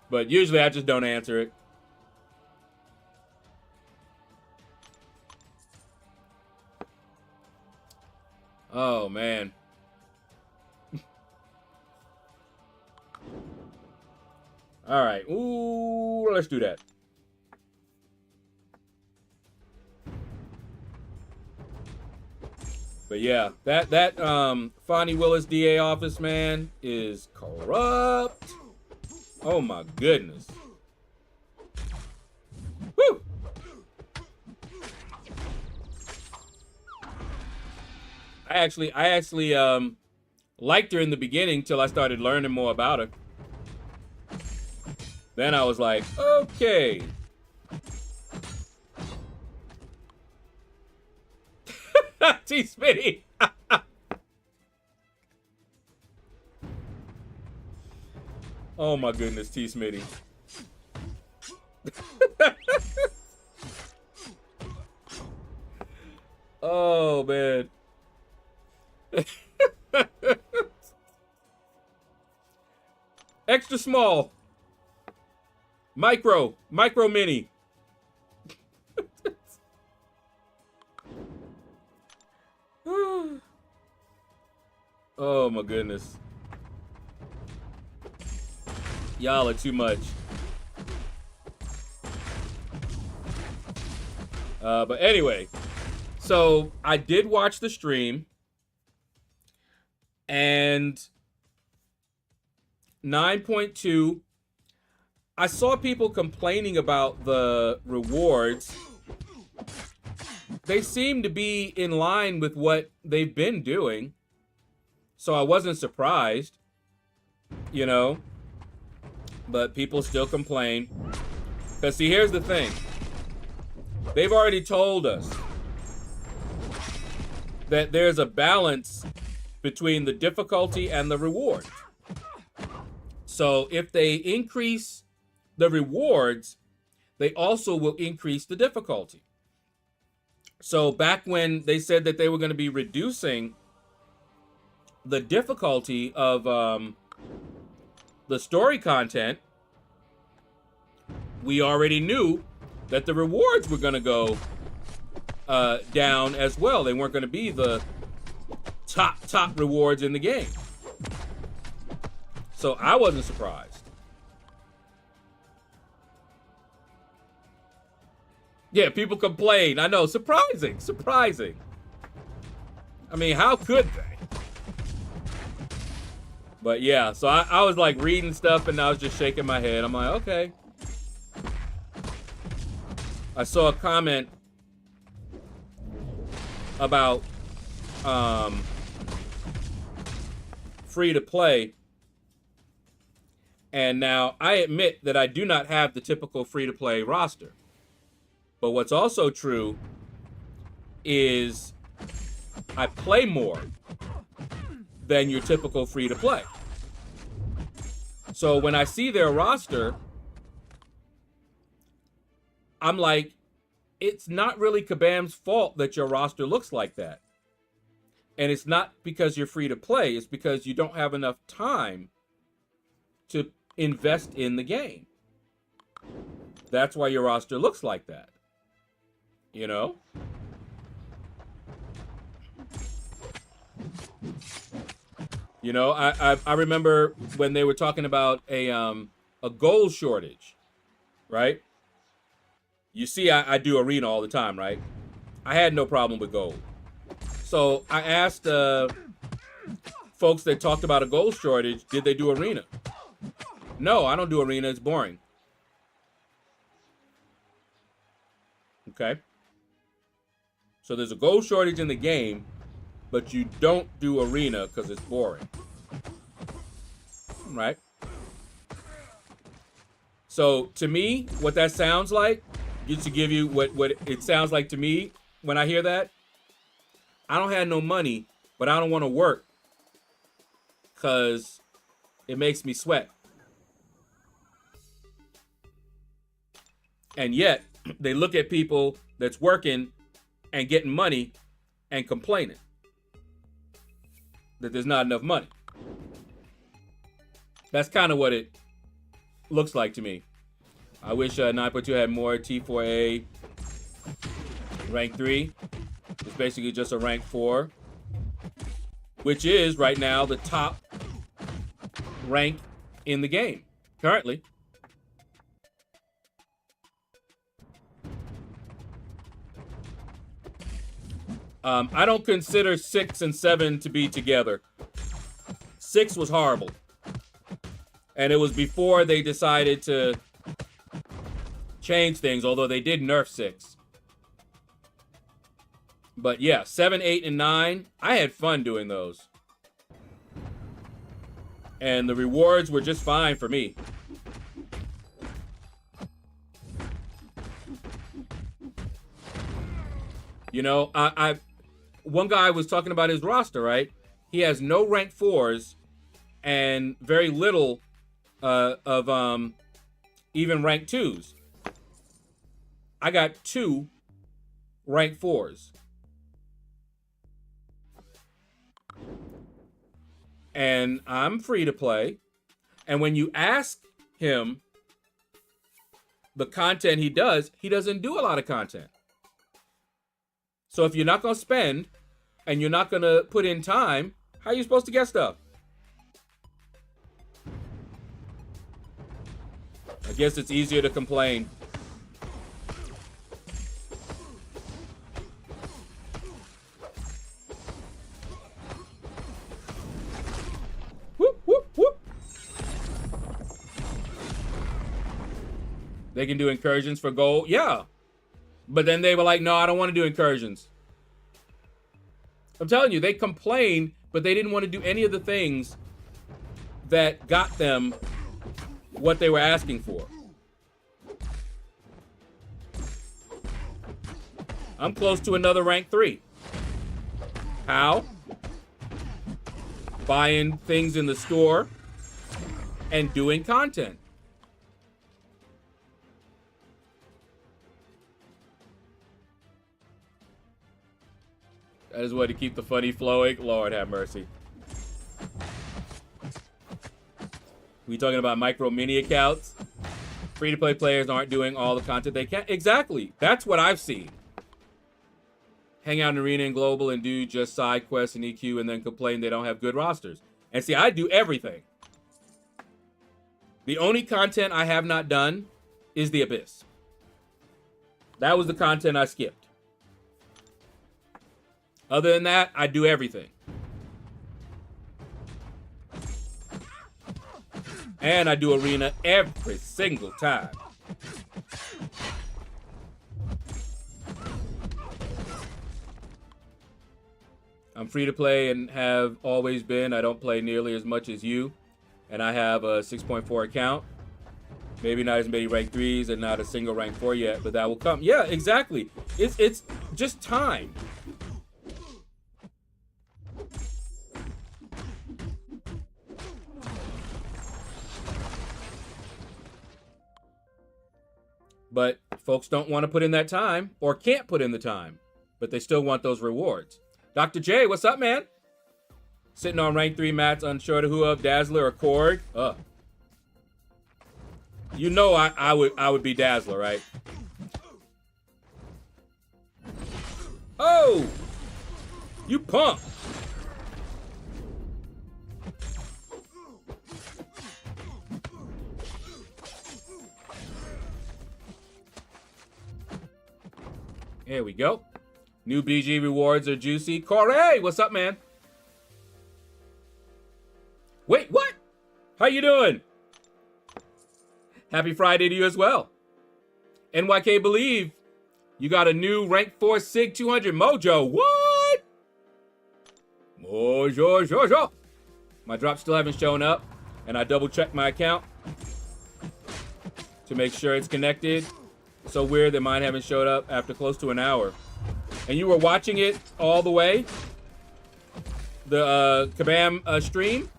But usually I just don't answer it. Oh, man. All right. Ooh, let's do that. But yeah, that Fonnie Willis DA office, man, is corrupt. Oh my goodness. Woo! I actually liked her in the beginning till I started learning more about her. Then I was like, okay. T Smitty. Oh my goodness, T Smitty. Oh man. Extra small. Micro mini. Oh my goodness. Y'all are too much. But anyway, so I did watch the stream, and 9.2, I saw people complaining about the rewards. They seem to be in line with what they've been doing, so I wasn't surprised, you know, but people still complain. Because see, here's the thing. They've already told us that there's a balance between the difficulty and the reward. So if they increase the rewards, they also will increase the difficulty. So back when they said that they were going to be reducing the difficulty of the story content, we already knew that the rewards were going to go down as well. They weren't going to be the top rewards in the game. So I wasn't surprised. Yeah, people complain. I know, surprising. I mean, how could they? But yeah, so I was like reading stuff and I was just shaking my head. I'm like, okay. I saw a comment about free to play. And now I admit that I do not have the typical free to play roster. But what's also true is I play more than your typical free to play. So when I see their roster, I'm like, it's not really Kabam's fault that your roster looks like that. And it's not because you're free to play. It's because you don't have enough time to invest in the game. That's why your roster looks like that. You know? You know, I remember when they were talking about a gold shortage, right? You see, I do arena all the time, right? I had no problem with gold. So I asked folks that talked about a gold shortage, did they do arena? No, I don't do arena. It's boring. Okay. So there's a gold shortage in the game, but you don't do arena because it's boring. Right? So to me, what that sounds like, just to give you what it sounds like to me when I hear that, I don't have no money, but I don't want to work because it makes me sweat. And yet, they look at people that's working and getting money and complaining that there's not enough money. That's kind of what it looks like to me. I wish 9.2 had more T4A rank 3. It's basically just a rank 4, which is right now the top rank in the game currently. I don't consider 6 and 7 to be together. 6 was horrible. And it was before they decided to change things, although they did nerf 6. But yeah, 7, 8, and 9, I had fun doing those. And the rewards were just fine for me. You know, one guy was talking about his roster, right? He has no rank 4s and very little of even rank 2s. I got 2 rank 4s. And I'm free to play. And when you ask him the content he doesn't do a lot of content. So if you're not going to spend and you're not going to put in time, how are you supposed to get stuff? I guess it's easier to complain. Whoop, whoop, whoop. They can do incursions for gold. Yeah. But then they were like, no, I don't want to do incursions. I'm telling you, they complained, but they didn't want to do any of the things that got them what they were asking for. I'm close to another rank 3. How? Buying things in the store and doing content. That is what to keep the funny flowing. Lord have mercy. We talking about micro mini accounts? Free-to-play players aren't doing all the content they can. Exactly. That's what I've seen. Hang out in Arena and Global and do just side quests and EQ and then complain they don't have good rosters. And see, I do everything. The only content I have not done is the Abyss. That was the content I skipped. Other than that, I do everything. And I do Arena every single time. I'm free to play and have always been. I don't play nearly as much as you. And I have a 6.4 account. Maybe not as many rank 3s and not a single rank 4 yet, but that will come. Yeah, exactly. It's just time. But folks don't want to put in that time or can't put in the time, but they still want those rewards. Dr. J, what's up, man? Sitting on rank 3 mats, unsure to who of Dazzler or Korg. You know I would be Dazzler, right? Oh! You punk! There we go. New BG rewards are juicy. Corey, what's up, man? Wait, what? How you doing? Happy Friday to you as well. NYK Believe, you got a new rank 4 SIG 200 mojo. What? Mojo. My drops still haven't shown up, and I double checked my account to make sure it's connected. So weird that mine haven't showed up after close to an hour. And you were watching it all the way? The Kabam stream?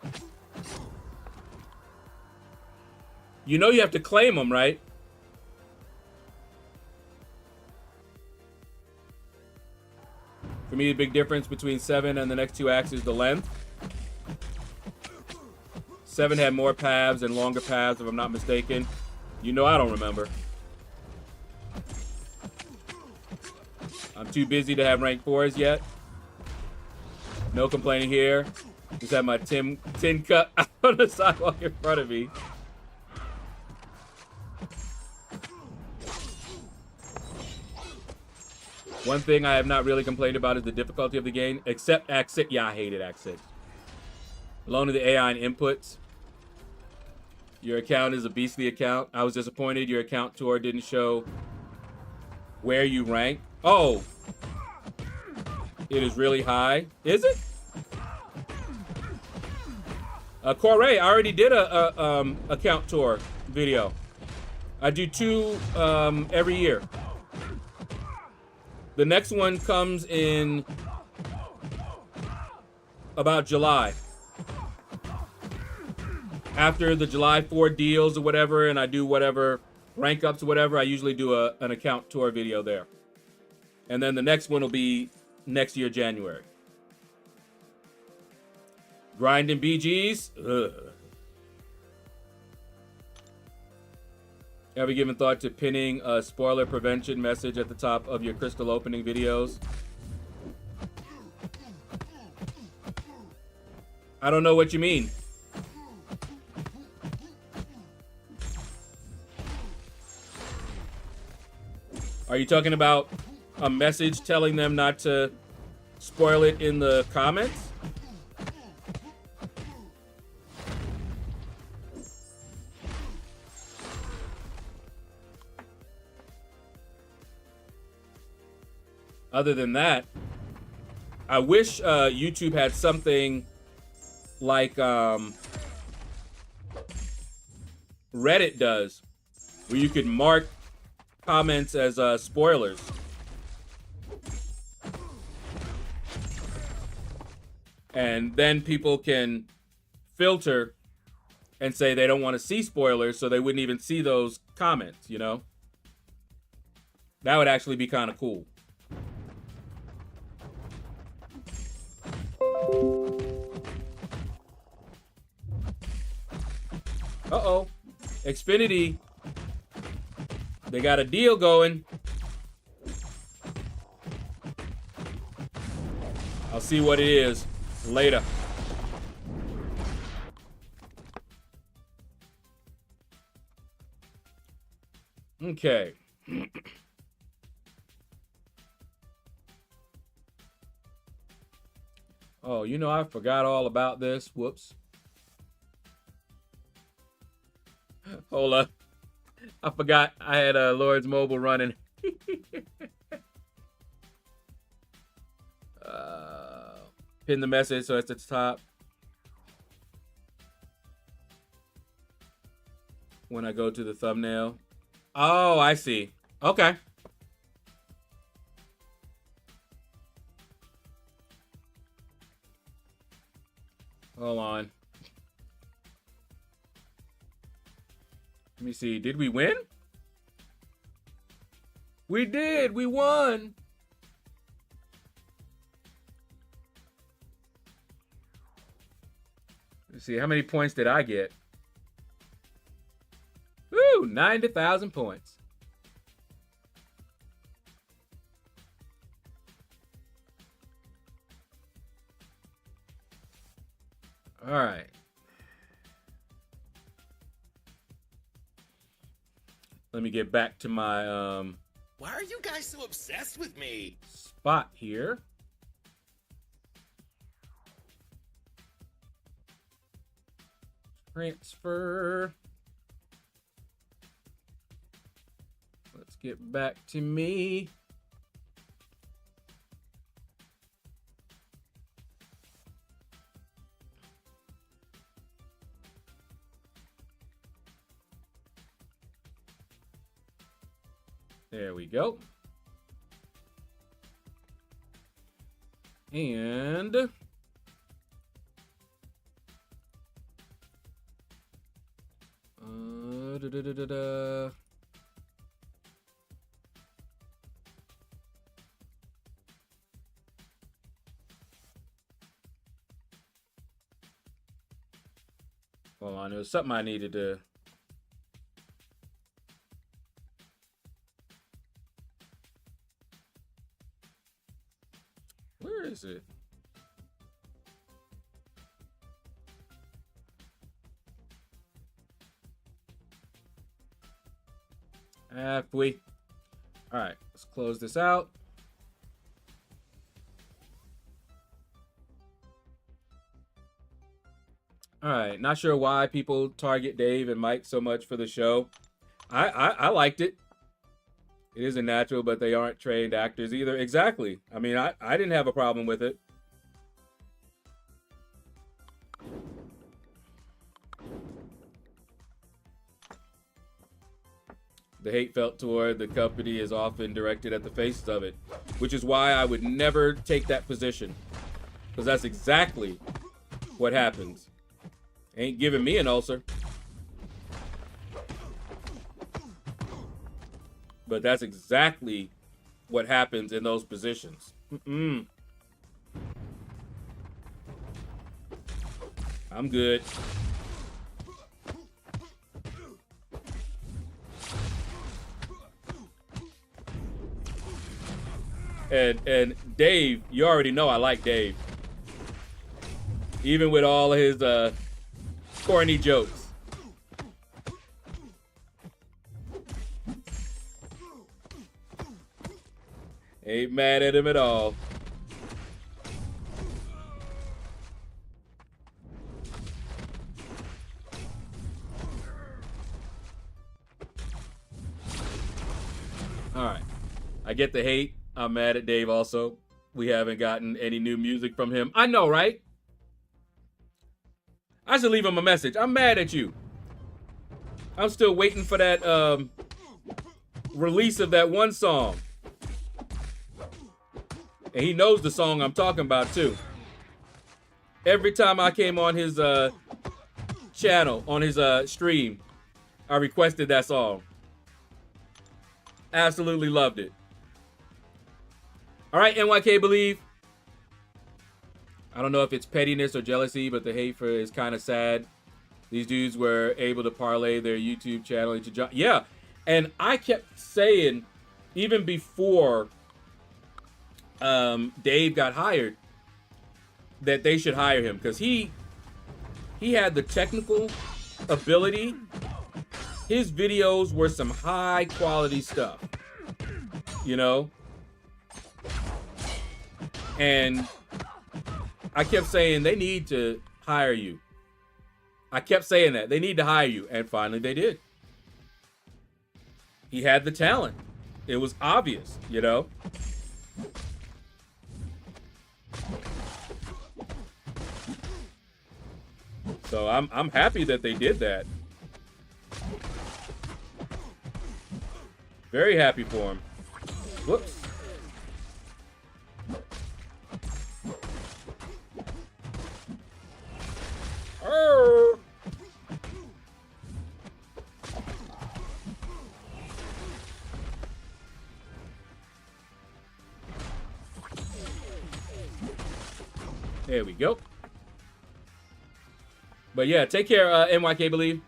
You know you have to claim them, right? For me, the big difference between 7 and the next 2 acts is the length. 7 had more paths and longer paths, if I'm not mistaken. You know I don't remember. I'm too busy to have rank 4s yet. No complaining here. Just have my tin cup out on the sidewalk in front of me. One thing I have not really complained about is the difficulty of the game, except Act 6. Yeah, I hated Act 6. Alone to the AI and inputs. Your account is a beastly account. I was disappointed your account tour didn't show where you rank. Oh, it is really high. Is it? Corey, I already did a account tour video. I do 2 every year. The next one comes in about July. After the July 4 deals or whatever, and I do whatever rank ups or whatever, I usually do an account tour video there. And then the next one will be next year, January. Grinding BGs. Ugh. Ever given thought to pinning a spoiler prevention message at the top of your crystal opening videos? I don't know what you mean. Are you talking about a message telling them not to spoil it in the comments? Other than that, I wish YouTube had something like Reddit does, where you could mark comments as spoilers. And then people can filter and say they don't want to see spoilers, so they wouldn't even see those comments, you know? That would actually be kind of cool. Uh-oh. Xfinity. They got a deal going. I'll see what it is later. Okay. Oh, you know, I forgot all about this. Whoops. Hold up. I forgot I had Lord's Mobile running. Pin the message so it's at the top. When I go to the thumbnail. Oh, I see. Okay. Hold on. Let me see. Did we win? We did. We won. Let's see. How many points did I get? Woo! 90,000 points. All right. Let me get back to my Why are you guys so obsessed with me? spot here. Transfer. Let's get back to me. There we go. And hold on, there was something I needed to. Where is it? Halfway. All right, let's close this out. All right, not sure why people target Dave and Mike so much for the show. I liked it. It isn't natural, but they aren't trained actors either. Exactly. I mean, I didn't have a problem with it. The hate felt toward the company is often directed at the faces of it, which is why I would never take that position, because that's exactly what happens. Ain't giving me an ulcer. But that's exactly what happens in those positions. I'm good. And Dave, you already know I like Dave. Even with all of his corny jokes. Ain't mad at him at all. All right. I get the hate. I'm mad at Dave also. We haven't gotten any new music from him. I know, right? I should leave him a message. I'm mad at you. I'm still waiting for that release of that one song. And he knows the song I'm talking about too. Every time I came on his channel, on his stream, I requested that song. Absolutely loved it. All right, NYK Believe. I don't know if it's pettiness or jealousy, but the hate for it is kind of sad. These dudes were able to parlay their YouTube channel into job. Yeah, and I kept saying, even before Dave got hired, that they should hire him because he had the technical ability. His videos were some high quality stuff, you know? And I kept saying they need to hire you. I kept saying that. They need to hire you. And finally they did. He had the talent. It was obvious, you know? So I'm happy that they did that. Very happy for him. Whoops. Oh. There we go. But yeah, take care, NYK Believe.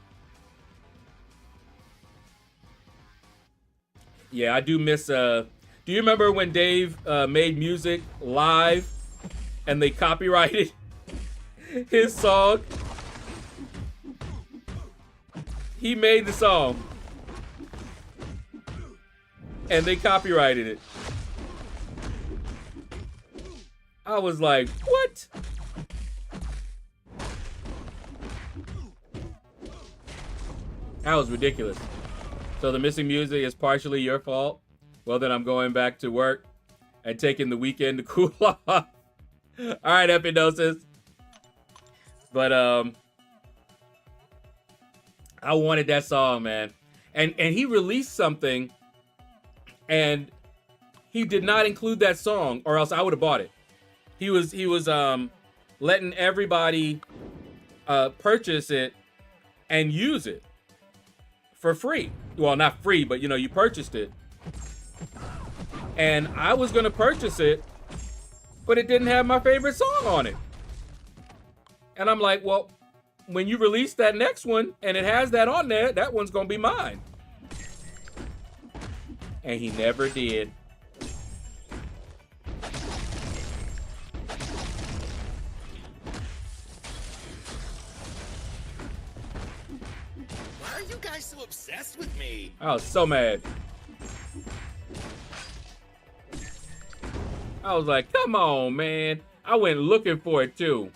Yeah, I do miss, do you remember when Dave made music live and they copyrighted his song? He made the song and they copyrighted it. I was like, what? That was ridiculous. So the missing music is partially your fault? Well, then I'm going back to work and taking the weekend to cool off. All right, Epinosis. But I wanted that song, man. And he released something and he did not include that song or else I would have bought it. He was letting everybody purchase it and use it for free. Well, not free, but you know, you purchased it. And I was gonna purchase it, but it didn't have my favorite song on it. And I'm like, well, when you release that next one and it has that on there, that one's gonna be mine. And he never did. Why are you guys so obsessed with me? I was so mad. I was like, come on, man. I went looking for it too.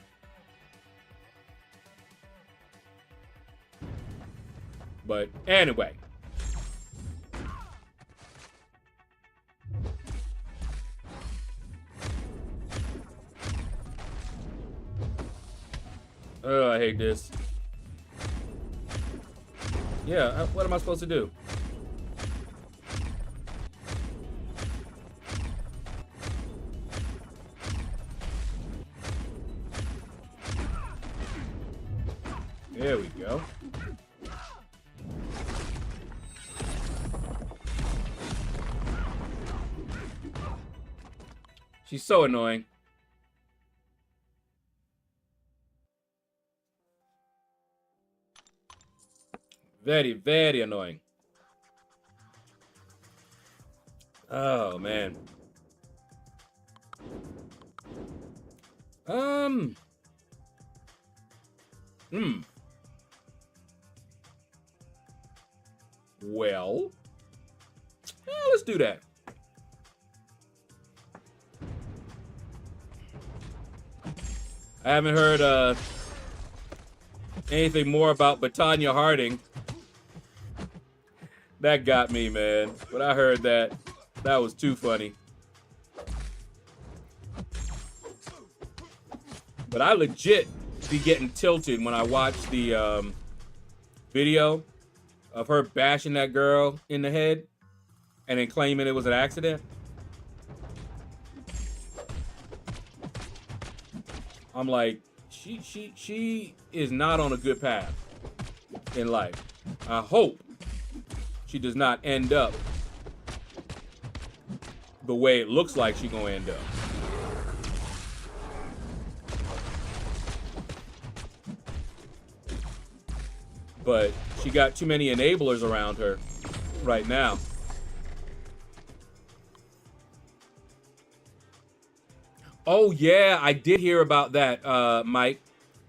But anyway. Oh, I hate this. Yeah, what am I supposed to do? There we go. She's so annoying. Very, very annoying. Oh, man. Well, let's do that. I haven't heard anything more about Batanya Harding. That got me, man. When I heard that, that was too funny. But I legit be getting tilted when I watch the video of her bashing that girl in the head and then claiming it was an accident. I'm like, she is not on a good path in life. I hope she does not end up the way it looks like she's gonna end up. But she got too many enablers around her right now. Oh yeah, I did hear about that, Mike.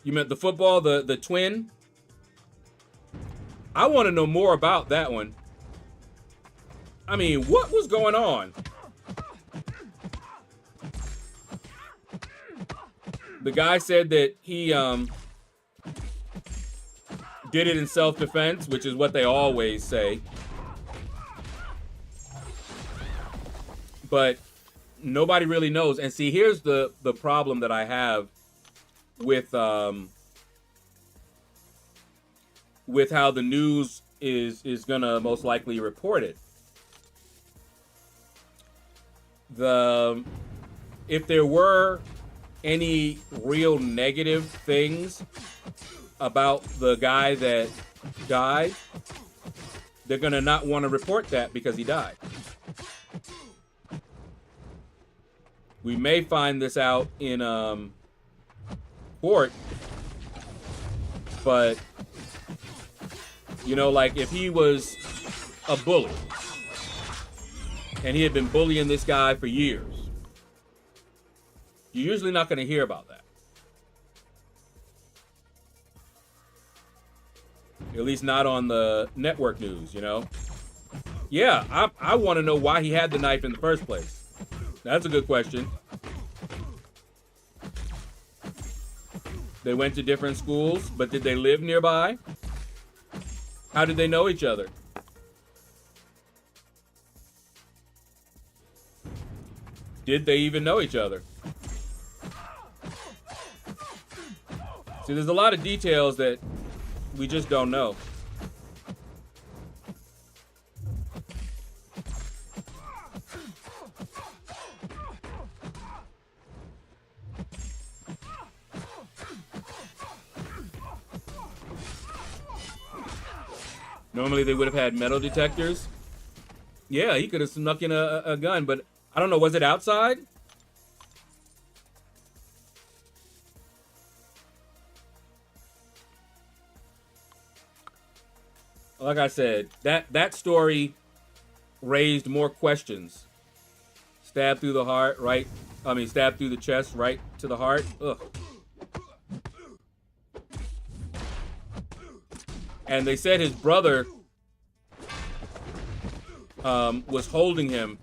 You meant the football, the twin? I want to know more about that one. I mean, what was going on? The guy said that he did it in self-defense, which is what they always say. But nobody really knows. And see, here's the problem that I have with how the news is gonna most likely report it. If there were any real negative things about the guy that died, they're gonna not want to report that because he died. We may find this out in court, but you know, like if he was a bully and he had been bullying this guy for years, you're usually not going to hear about that. At least not on the network news, you know? Yeah, I want to know why he had the knife in the first place. That's a good question. They went to different schools, but did they live nearby? How did they know each other? Did they even know each other? See, there's a lot of details that we just don't know. Normally they would have had metal detectors. Yeah, he could have snuck in a gun, but I don't know, was it outside? Like I said, that story raised more questions. Stabbed through the heart, right? I mean, stabbed through the chest, right to the heart. Ugh. And they said his brother was holding him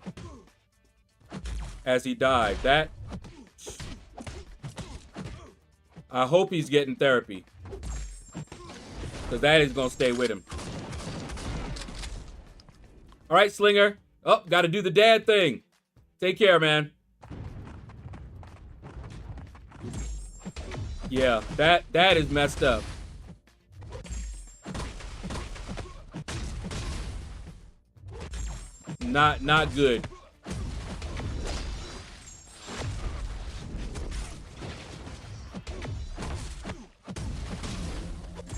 as he died. That, I hope he's getting therapy, because that is going to stay with him. All right, Slinger. Oh, got to do the dad thing. Take care, man. Yeah, that is messed up. Not good.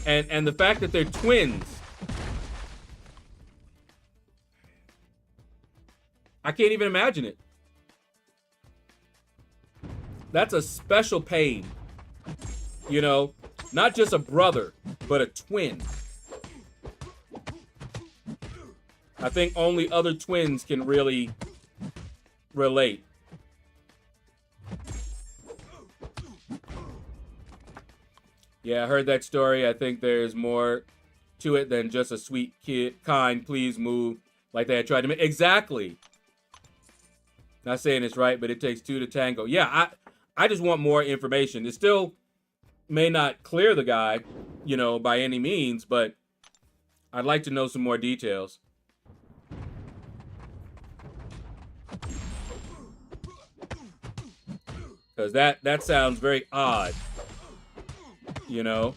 And the fact that they're twins. I can't even imagine it. That's a special pain. You know, not just a brother, but a twin. I think only other twins can really relate. Yeah, I heard that story. I think there's more to it than just a sweet kid, kind, please move, like they had tried to make. Exactly. Not saying it's right, but it takes two to tango. Yeah, I just want more information. It's still may not clear the guy, you know, by any means, but I'd like to know some more details. Because that sounds very odd, you know?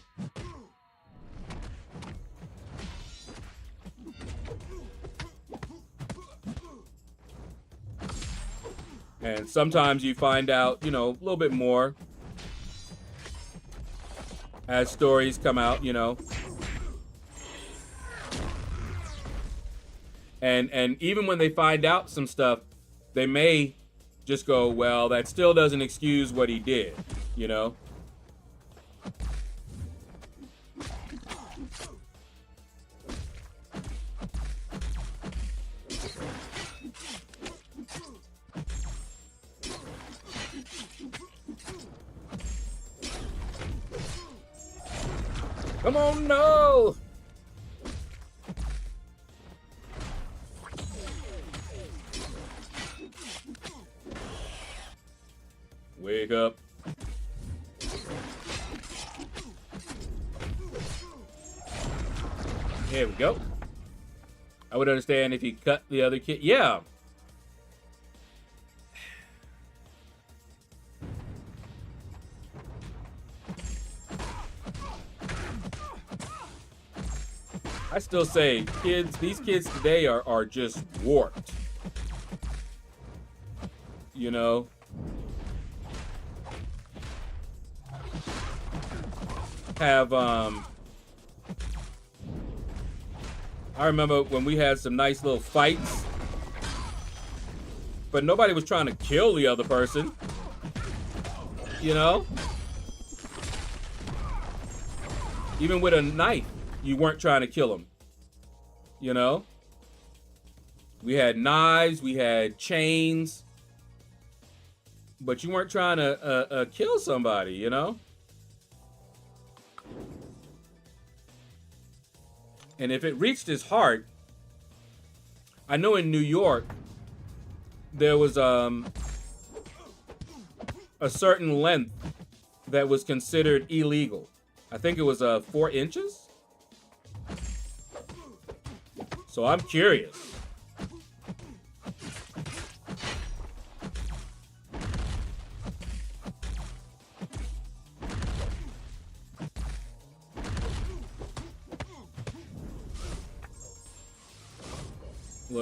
And sometimes you find out, you know, a little bit more as stories come out, you know. And even when they find out some stuff, they may just go, well, that still doesn't excuse what he did, you know? Come on, no! Wake up. Here we go. I would understand if he cut the other kid. Yeah. I still say these kids today are just warped. You know? Have I remember when we had some nice little fights, but nobody was trying to kill the other person, you know? Even with a knife, you weren't trying to kill him, you know? We had knives, we had chains, but you weren't trying to kill somebody, you know? And if it reached his heart, I know in New York, there was a certain length that was considered illegal. I think it was 4 inches. So I'm curious.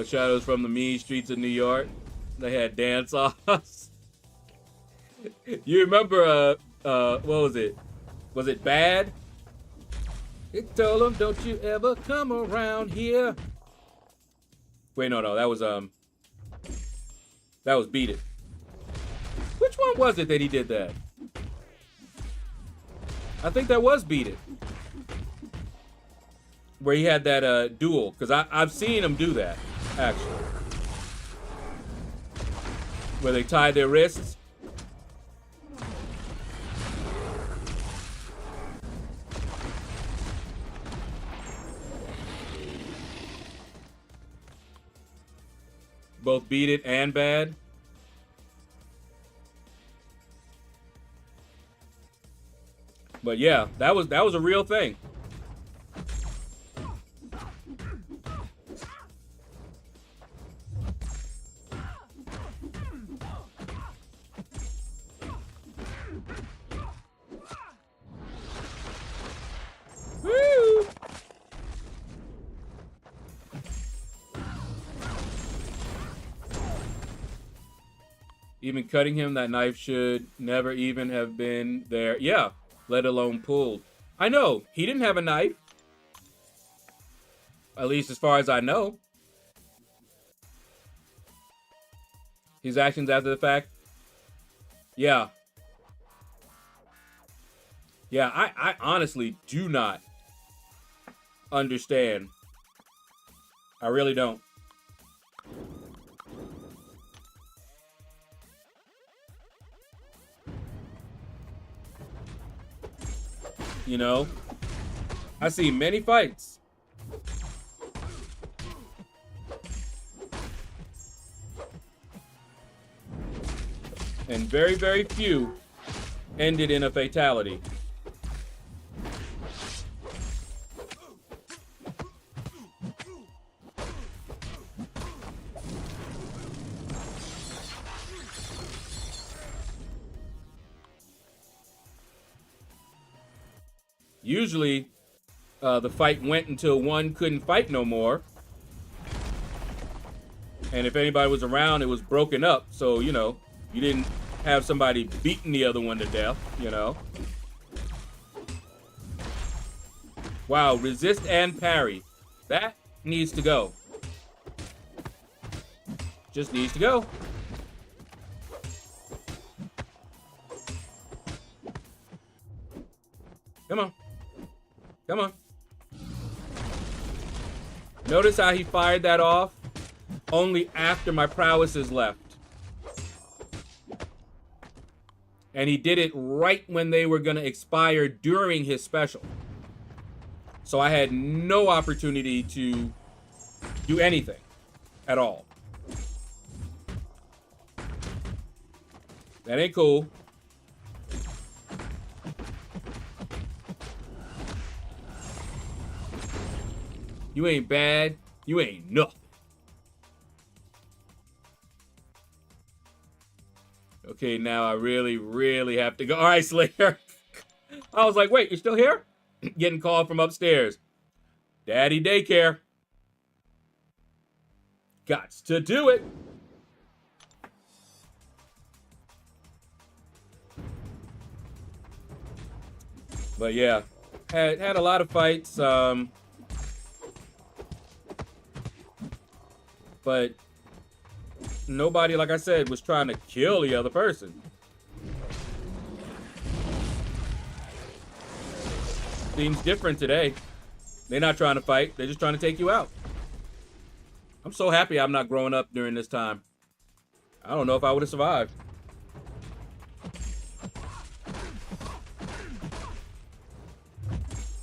Shadows from the mean streets of New York. They had dance-offs. You remember, what was it? Was it Bad? It told them, don't you ever come around here. Wait, no, that was Beat It. Which one was it that he did that? I think that was Beat It. Where he had that duel, because I've seen him do that. Actually, where they tie their wrists. Both Beat It and Bad. But yeah, that was a real thing. Even cutting him, that knife should never even have been there. Yeah, let alone pulled. I know, he didn't have a knife. At least as far as I know. His actions after the fact. Yeah. Yeah, I honestly do not understand. I really don't. You know, I see many fights. And very, very few ended in a fatality. Usually, the fight went until one couldn't fight no more. And if anybody was around, it was broken up. So, you know, you didn't have somebody beating the other one to death, you know. Wow, resist and parry. That needs to go. Just needs to go. Come on. Come on. Notice how he fired that off only after my prowess is left. And he did it right when they were going to expire during his special. So I had no opportunity to do anything at all. That ain't cool. You ain't bad. You ain't nothing. Okay, now I really have to go. All right, Slayer. I was like, wait, you're still here? Getting called from upstairs. Daddy daycare. Gots to do it. But yeah, had a lot of fights. But nobody, like I said, was trying to kill the other person. Seems different today. They're not trying to fight. They're just trying to take you out. I'm so happy I'm not growing up during this time. I don't know if I would have survived.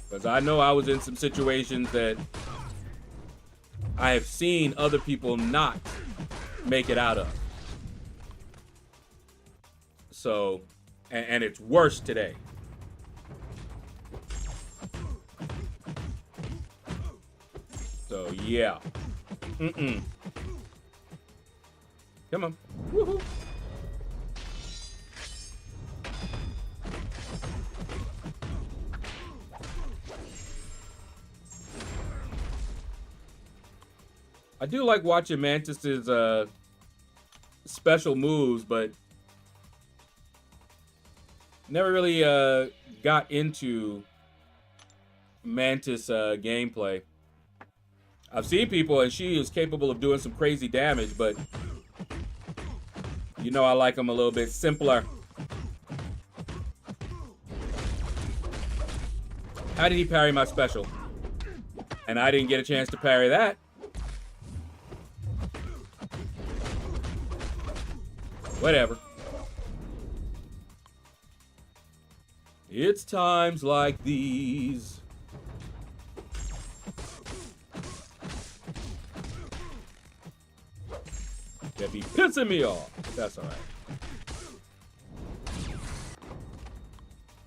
Because I know I was in some situations that I have seen other people not make it out of. So, and it's worse today. So, yeah. Come on. Woohoo. I do like watching Mantis's special moves, but never really got into Mantis gameplay. I've seen people, and she is capable of doing some crazy damage, but you know I like them a little bit simpler. How did he parry my special? And I didn't get a chance to parry that. Whatever. It's times like these. That be pissing me off. That's alright.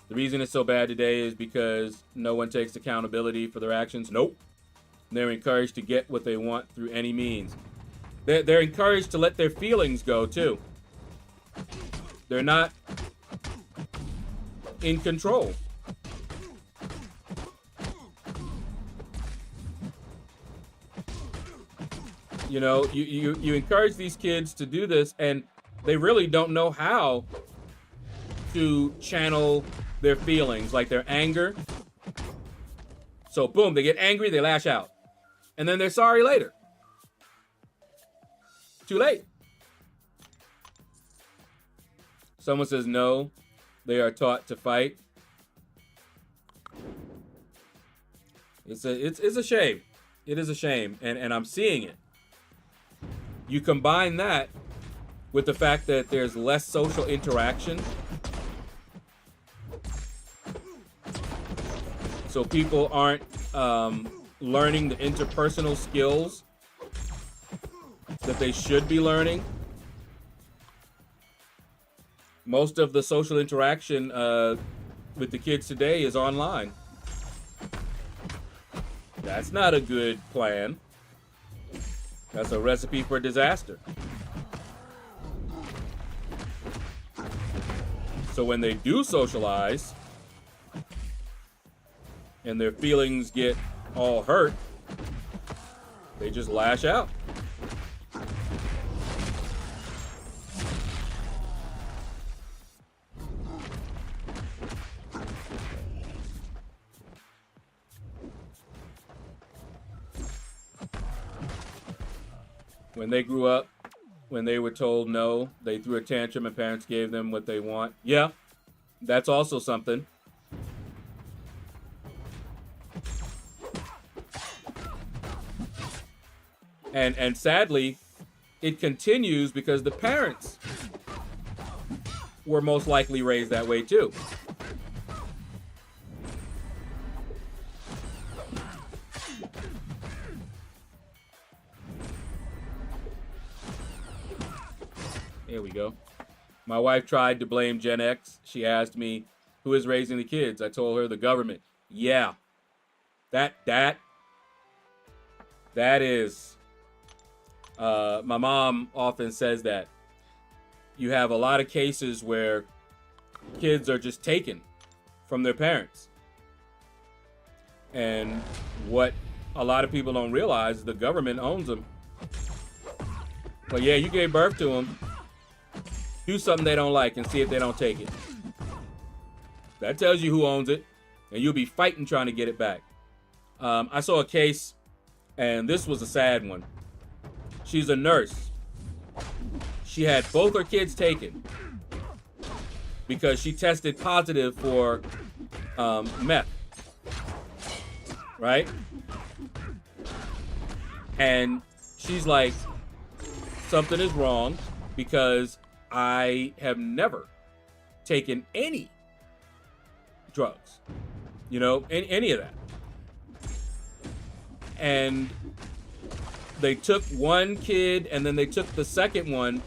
The reason it's so bad today is because no one takes accountability for their actions. Nope. They're encouraged to get what they want through any means. They're encouraged to let their feelings go, too. They're not in control. You know, you encourage these kids to do this, and they really don't know how to channel their feelings, like their anger. So, boom, they get angry, they lash out. And then they're sorry later. Too late. Someone says no, they are taught to fight. It's a shame. It is a shame, and I'm seeing it. You combine that with the fact that there's less social interaction. So people aren't learning the interpersonal skills that they should be learning. Most of the social interaction with the kids today is online. That's not a good plan. That's a recipe for disaster. So when they do socialize, and their feelings get all hurt, they just lash out. When they grew up, when they were told no, they threw a tantrum and parents gave them what they want. Yeah, that's also something. And sadly, it continues because the parents were most likely raised that way too. Here we go. My wife tried to blame Gen X. She asked me, who is raising the kids? I told her the government. Yeah. That is... my mom often says that. You have a lot of cases where kids are just taken from their parents. And what a lot of people don't realize is the government owns them. But yeah, you gave birth to them. Do something they don't like and see if they don't take it. That tells you who owns it, and you'll be fighting trying to get it back. I saw a case, and this was a sad one. She's a nurse. She had both her kids taken because she tested positive for meth. Right? And she's like, something is wrong because I have never taken any drugs, you know, any of that. And they took one kid and then they took the second one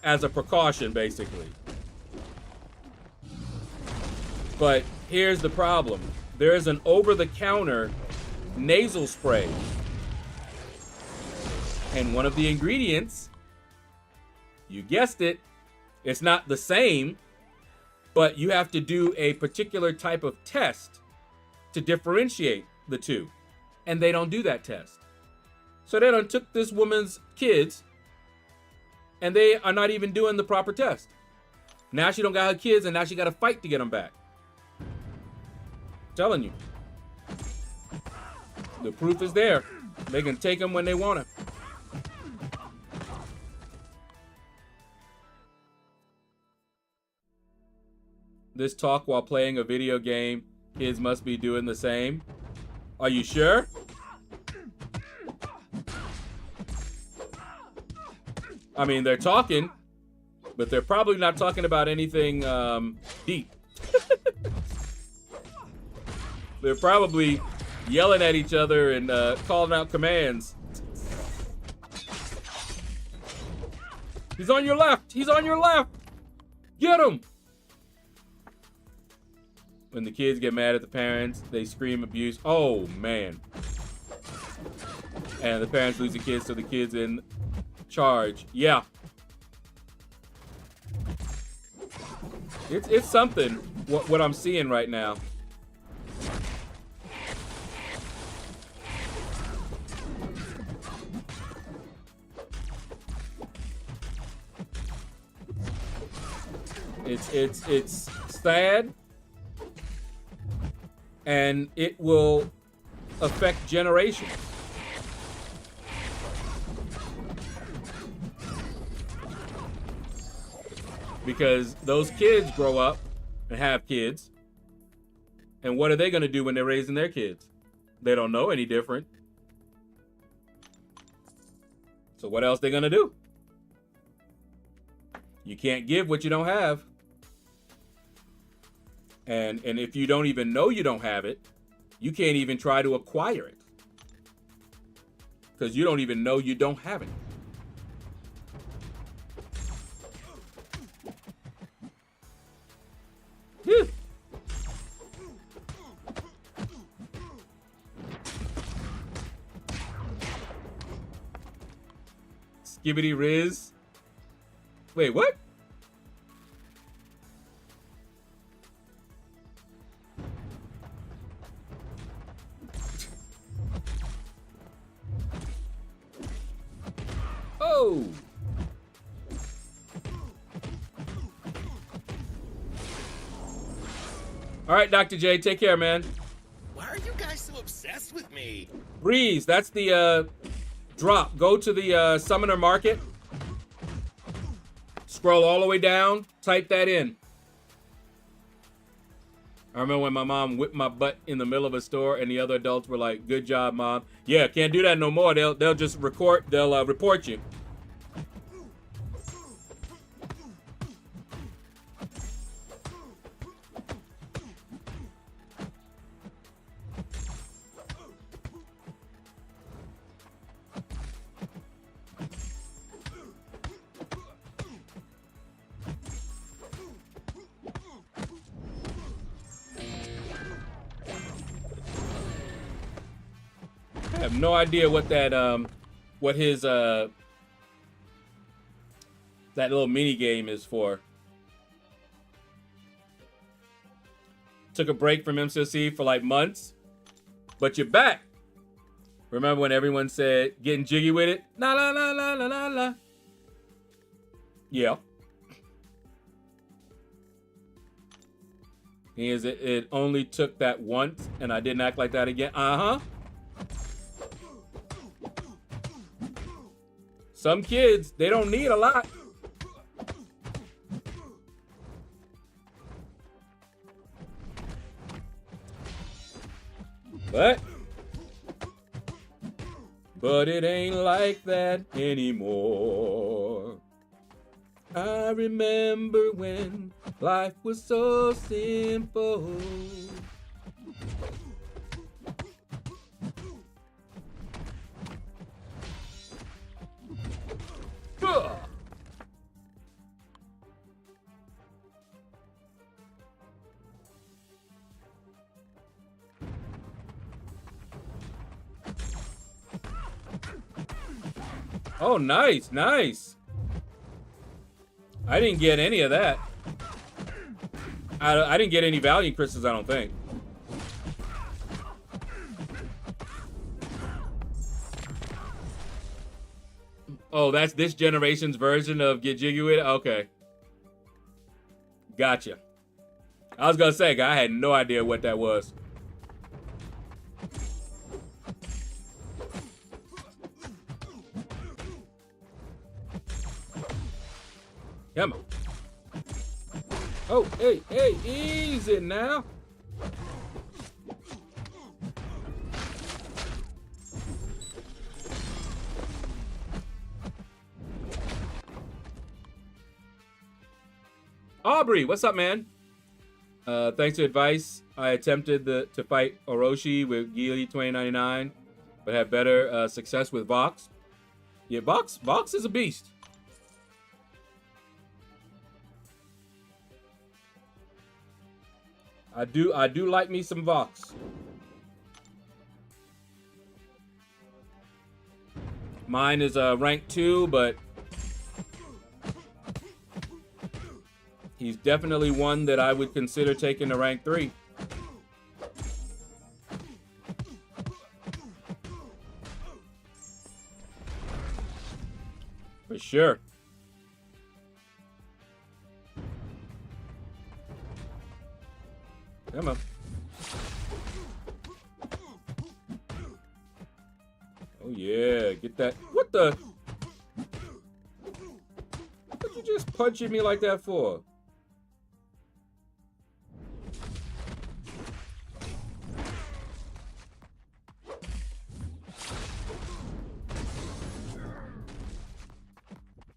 as a precaution, basically. But here's the problem. There is an over-the-counter nasal spray. And one of the ingredients, you guessed it, it's not the same, but you have to do a particular type of test to differentiate the two. And they don't do that test. So they done took this woman's kids and they are not even doing the proper test. Now she don't got her kids and now she got to fight to get them back. I'm telling you. The proof is there. They can take them when they want to. This talk while playing a video game, kids must be doing the same. Are you sure? I mean, they're talking, but they're probably not talking about anything deep. They're probably yelling at each other and calling out commands. He's on your left. He's on your left. Get him. When the kids get mad at the parents, they scream abuse. Oh, man. And the parents lose the kids, so the kids in charge. Yeah. It's something, what I'm seeing right now. It's sad. And it will affect generations. Because those kids grow up and have kids. And what are they going to do when they're raising their kids? They don't know any different. So what else they going to do? You can't give what you don't have. And if you don't even know you don't have it, you can't even try to acquire it. Because you don't even know you don't have it. Whew. Skibbity Riz. Wait, what? go. All right, Dr. J, take care, man. Why are you guys so obsessed with me? Breeze, that's the drop. Go to the Summoner Market. Scroll all the way down. Type that in. I remember when my mom whipped my butt in the middle of a store and the other adults were like, good job, Mom. Yeah, can't do that no more. They'll just report you. I have no idea what that what his that little mini game is for. Took a break from MCC for like months, but you're back. Remember when everyone said getting jiggy with it? La la la la la la la. Yeah. It only took that once, and I didn't act like that again. Uh-huh. Some kids, they don't need a lot. But it ain't like that anymore. I remember when life was so simple. Oh, nice, nice. I didn't get any of that. I didn't get any Valiant crystals, I don't think. Oh, that's this generation's version of Get Jiggy With It? Okay. Gotcha. I was gonna say, I had no idea what that was. Come on. Oh, hey, hey, easy now. Aubrey, what's up, man? Thanks for advice. I attempted to fight Orochi with Gili 2099, but had better success with Vox. Yeah, Vox is a beast. I do like me some Vox. Mine is rank 2, but he's definitely one that I would consider taking to rank 3. For sure. Come on. Oh yeah, get that. What the? What you just punching me like that for?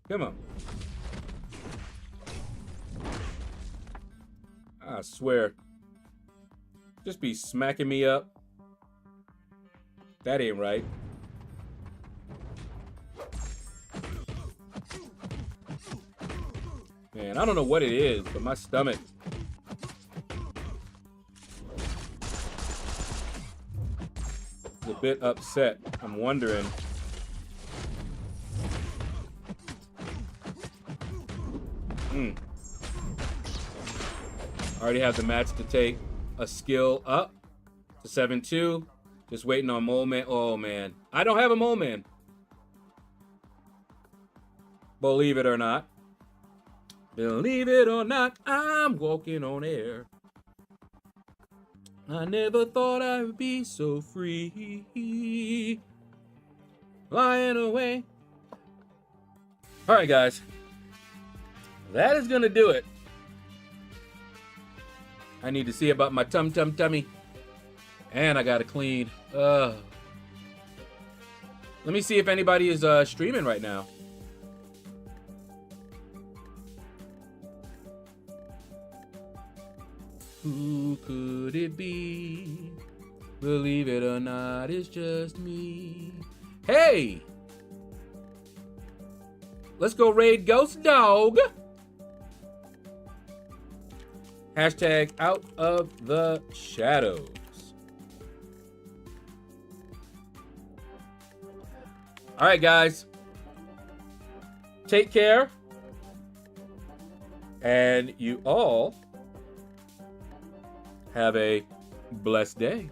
Come on. I swear. Just be smacking me up. That ain't right. Man, I don't know what it is, but my stomach. Is a bit upset. I'm wondering. I already have the match to take a skill up to 7-2. Just waiting on Mole Man. Oh, man. I don't have a Mole Man. Believe it or not. Believe it or not, I'm walking on air. I never thought I would be so free. Flying away. All right, guys. That is going to do it. I need to see about my tummy. And I got to clean. Let me see if anybody is streaming right now. Who could it be? Believe it or not, it's just me. Hey! Let's go raid Ghost Dog. Hashtag out of the shadows. All right, guys. Take care. And you all have a blessed day.